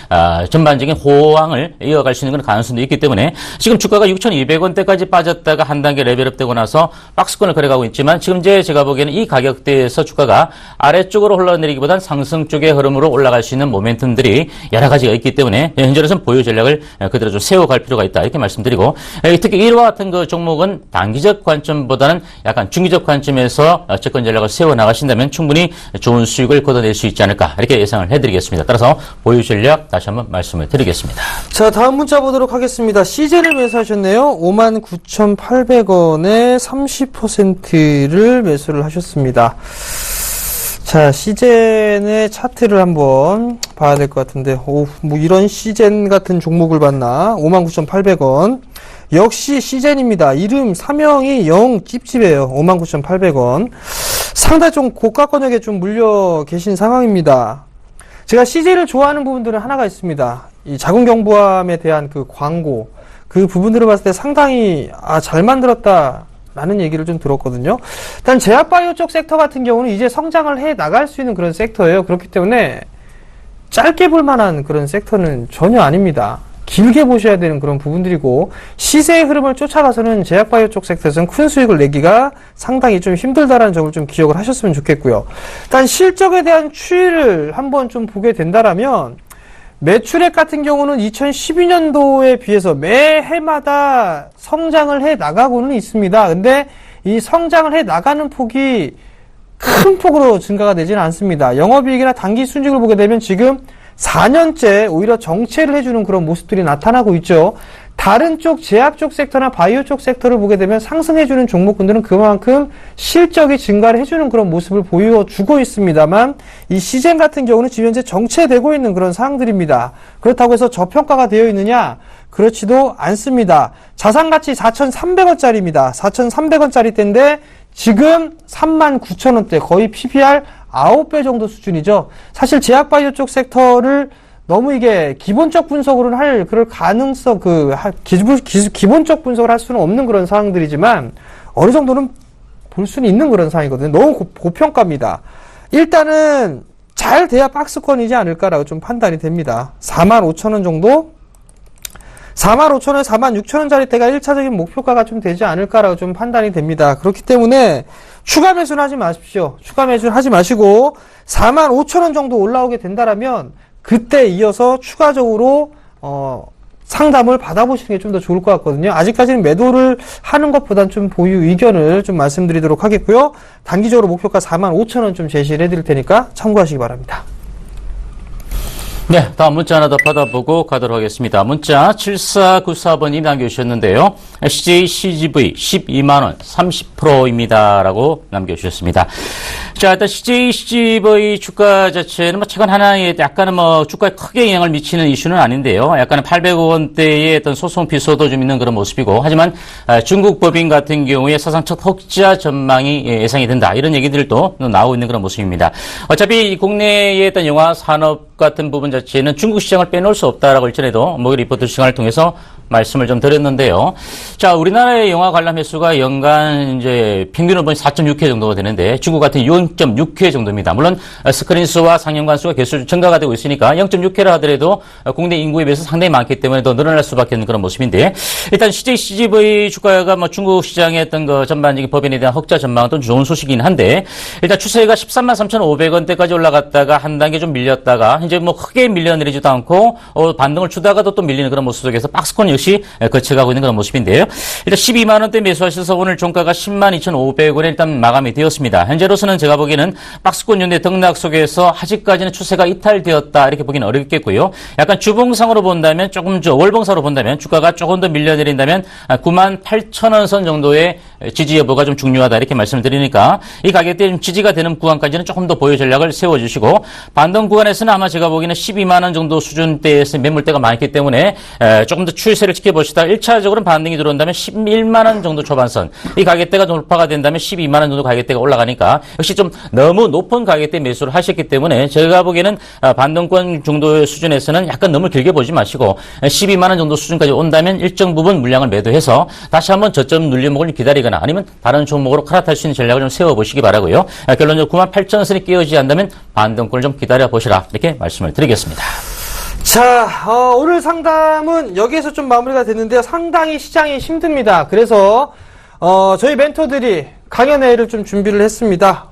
S3: 전반적인 호황을 이어갈 수 있는 그런 가능성도 있기 때문에 지금 주가가 6,200원대까지 빠졌다가 한 단계 레벨업되고 나서 박스권을 거래가고 있지만 지금 제가 보기에는 이 가격대에서 주가가 아래쪽으로 흘러내리기보단 상승 쪽의 흐름으로 올라갈 수 있는 모멘텀들이 여러 가지가 있기 때문에 현재로서는 보유 전략을 그대로 좀 세워갈 필요가 있다 이렇게 말씀드리고 특히 이와 같은 그 종목은 단기적 관점보다는 약간 중기적 관점에서 접근 전략을 세워나가신다면 충분히 좋은 수익을 거둬낼 수 있지 않을까 이렇게 예상을 해드리겠습니다. 따라서 보유 전략 다시 한번 말씀을 드리겠습니다.
S2: 자, 다음 문자 보도록 하겠습니다. 시젠을 매수하셨네요. 59,800원에 30%를 매수를 하셨습니다. 자, 시젠의 차트를 한번 봐야 될 것 같은데, 뭐 이런 시젠 같은 종목을 봤나? 59,800원. 역시 시젠입니다. 이름, 사명이 영 찝찝해요. 59,800원. 상당히 좀 고가권역에 좀 물려 계신 상황입니다. 제가 시젠을 좋아하는 부분들은 하나가 있습니다. 이 자궁경부암에 대한 그 광고, 그 부분들을 봤을 때 상당히 잘 만들었다라는 얘기를 좀 들었거든요. 일단 제약바이오 쪽 섹터 같은 경우는 이제 성장을 해 나갈 수 있는 그런 섹터예요. 그렇기 때문에 짧게 볼 만한 그런 섹터는 전혀 아닙니다. 길게 보셔야 되는 그런 부분들이고 시세의 흐름을 쫓아가서는 제약바이오 쪽 섹터에서는 큰 수익을 내기가 상당히 좀 힘들다라는 점을 좀 기억을 하셨으면 좋겠고요. 일단 실적에 대한 추이를 한번 좀 보게 된다라면 매출액 같은 경우는 2012년도에 비해서 매해마다 성장을 해 나가고는 있습니다. 근데 이 성장을 해 나가는 폭이 큰 폭으로 증가가 되지는 않습니다. 영업이익이나 단기 순이익을 보게 되면 지금 4년째 오히려 정체를 해주는 그런 모습들이 나타나고 있죠. 다른 쪽 제약 쪽 섹터나 바이오 쪽 섹터를 보게 되면 상승해주는 종목군들은 그만큼 실적이 증가를 해주는 그런 모습을 보여주고 있습니다만 이 시젠 같은 경우는 지금 현재 정체되고 있는 그런 상황들입니다. 그렇다고 해서 저평가가 되어 있느냐? 그렇지도 않습니다. 자산가치 4,300원짜리입니다. 4,300원짜리 때인데 지금 39,000원대 거의 PBR 9배 정도 수준이죠. 사실 제약바이오 쪽 섹터를 너무 이게 기본적 분석으로는 할 그럴 가능성 기본적 분석을 할 수는 없는 그런 상황들이지만 어느 정도는 볼 수는 있는 그런 상황이거든요. 너무 고평가입니다. 일단은 잘 돼야 박스권이지 않을까라고 좀 판단이 됩니다. 45,000원 정도? 45,000원, 46,000원짜리 때가 1차적인 목표가가 좀 되지 않을까라고 좀 판단이 됩니다. 그렇기 때문에 추가 매수는 하지 마십시오. 추가 매수는 하지 마시고 45,000원 정도 올라오게 된다라면 그때 이어서 추가적으로 상담을 받아보시는 게 좀 더 좋을 것 같거든요. 아직까지는 매도를 하는 것보단 좀 보유 의견을 좀 말씀드리도록 하겠고요. 단기적으로 목표가 45,000원 좀 제시를 해드릴 테니까 참고하시기 바랍니다.
S3: 네, 다음 문자 하나 더 받아보고 가도록 하겠습니다. 문자 7494번님 남겨주셨는데요. CJCGV 12만원 30%입니다. 라고 남겨주셨습니다. 자, 일단 CJCGV 주가 자체는 최근 하나에 약간은 주가에 크게 영향을 미치는 이슈는 아닌데요. 약간은 800억 원대의 어떤 소송 피소도 좀 있는 그런 모습이고, 하지만 중국 법인 같은 경우에 사상 첫 흑자 전망이 예상이 된다. 이런 얘기들도 나오고 있는 그런 모습입니다. 어차피 국내의 어떤 영화 산업 같은 부분 자체는 중국 시장을 빼놓을 수 없다라고 일전에도 목요일 리포트 시간을 통해서 말씀을 좀 드렸는데요. 자, 우리나라의 영화 관람 횟수가 연간 이제 평균으로 보면 4.6회 정도가 되는데 중국 같은 0.6회 정도입니다. 물론 스크린 수와 상영관 수가 계속 증가가 되고 있으니까 0.6회라 하더라도 국내 인구에 비해서 상당히 많기 때문에 더 늘어날 수밖에 없는 그런 모습인데, 일단 CJCGV 주가가 크게 시장의 어떤 전반적인 법인에 대한 흑자 전망은 또 좋은 소식이긴 한데, 일단 추세가 133,500원대까지 올라갔다가 한 단계 좀 밀렸다가 이제 크게 밀려내리지도 않고 반등을 주다가도 또 밀리는 그런 모습 속에서 박스권 역시 거쳐가고 있는 그런 모습인데요. 일단 12만 원대 매수하셔서 오늘 종가가 102,500원에 일단 마감이 되었습니다. 현재로서는 제가 보기에는 박스권 연대 등락 속에서 아직까지는 추세가 이탈되었다 이렇게 보기는 어렵겠고요. 약간 주봉상으로 본다면 월봉사로 본다면 주가가 조금 더 밀려내린다면 98,000원 선 정도의 지지 여부가 좀 중요하다 이렇게 말씀을 드리니까 이 가격대 좀 지지가 되는 구간까지는 조금 더 보유 전략을 세워주시고, 반등 구간에서는 아마 제가 보기에는 12만 원 정도 수준대에서 매물대가 많기 때문에 조금 더 추세를 지켜보시다 1차적으로는 반등이 들어온다면 11만 원 정도 초반선, 이 가격대가 돌파가 된다면 12만 원 정도 가격대가 올라가니까 역시 좀 너무 높은 가격대 매수를 하셨기 때문에 제가 보기에는 반등권 정도의 수준에서는 약간 너무 길게 보지 마시고 12만 원 정도 수준까지 온다면 일정 부분 물량을 매도해서 다시 한번 저점 눌림목을 기다리거나 아니면 다른 종목으로 갈아탈 수 있는 전략을 좀 세워보시기 바라고요. 결론적으로 98,000원선이 깨어지지 않는다면 반등권을 좀 기다려보시라 이렇게 말씀을 드리겠습니다.
S2: 자, 오늘 상담은 여기에서 좀 마무리가 됐는데요. 상당히 시장이 힘듭니다. 그래서 저희 멘토들이 강연회를 좀 준비를 했습니다.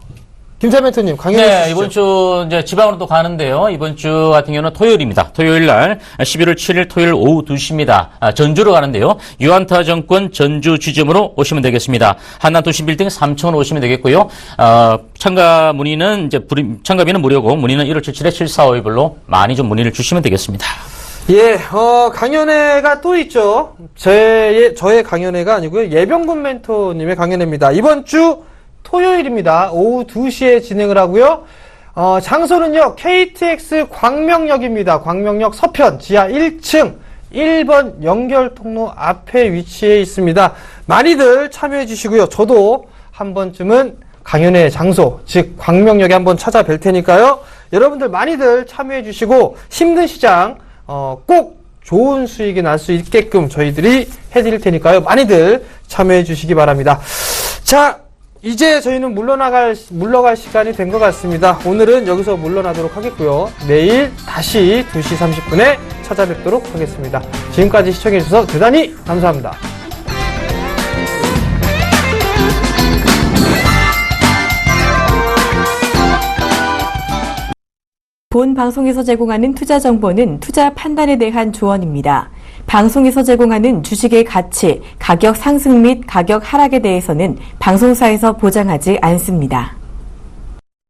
S2: 김태 멘토님, 강연회
S3: 네,
S2: 주시죠.
S3: 이번 주 이제 지방으로 또 가는데요. 이번 주 같은 경우는 토요일입니다. 토요일 날 11월 7일 토요일 오후 2시입니다. 전주로 가는데요. 유한타 정권 전주 지점으로 오시면 되겠습니다. 한남도시 빌딩 3층으로 오시면 되겠고요. 참가 문의는 참가비는 무료고 문의는 1월 77에 7452번로 많이 좀 문의를 주시면 되겠습니다.
S2: 예, 강연회가 또 있죠. 저의 강연회가 아니고요. 예병군 멘토님의 강연회입니다. 이번 주 토요일입니다. 오후 2시에 진행을 하고요. 장소는요, KTX 광명역입니다. 광명역 서편 지하 1층 1번 연결통로 앞에 위치해 있습니다. 많이들 참여해 주시고요. 저도 한 번쯤은 강연회 장소, 즉 광명역에 한번 찾아뵐 테니까요. 여러분들 많이들 참여해 주시고 힘든 시장 꼭 좋은 수익이 날 수 있게끔 저희들이 해드릴 테니까요. 많이들 참여해 주시기 바랍니다. 자, 이제 저희는 물러갈 시간이 된 것 같습니다. 오늘은 여기서 물러나도록 하겠고요. 내일 다시 2시 30분에 찾아뵙도록 하겠습니다. 지금까지 시청해주셔서 대단히 감사합니다.
S1: 본 방송에서 제공하는 투자 정보는 투자 판단에 대한 조언입니다. 방송에서 제공하는 주식의 가치, 가격 상승 및 가격 하락에 대해서는 방송사에서 보장하지 않습니다.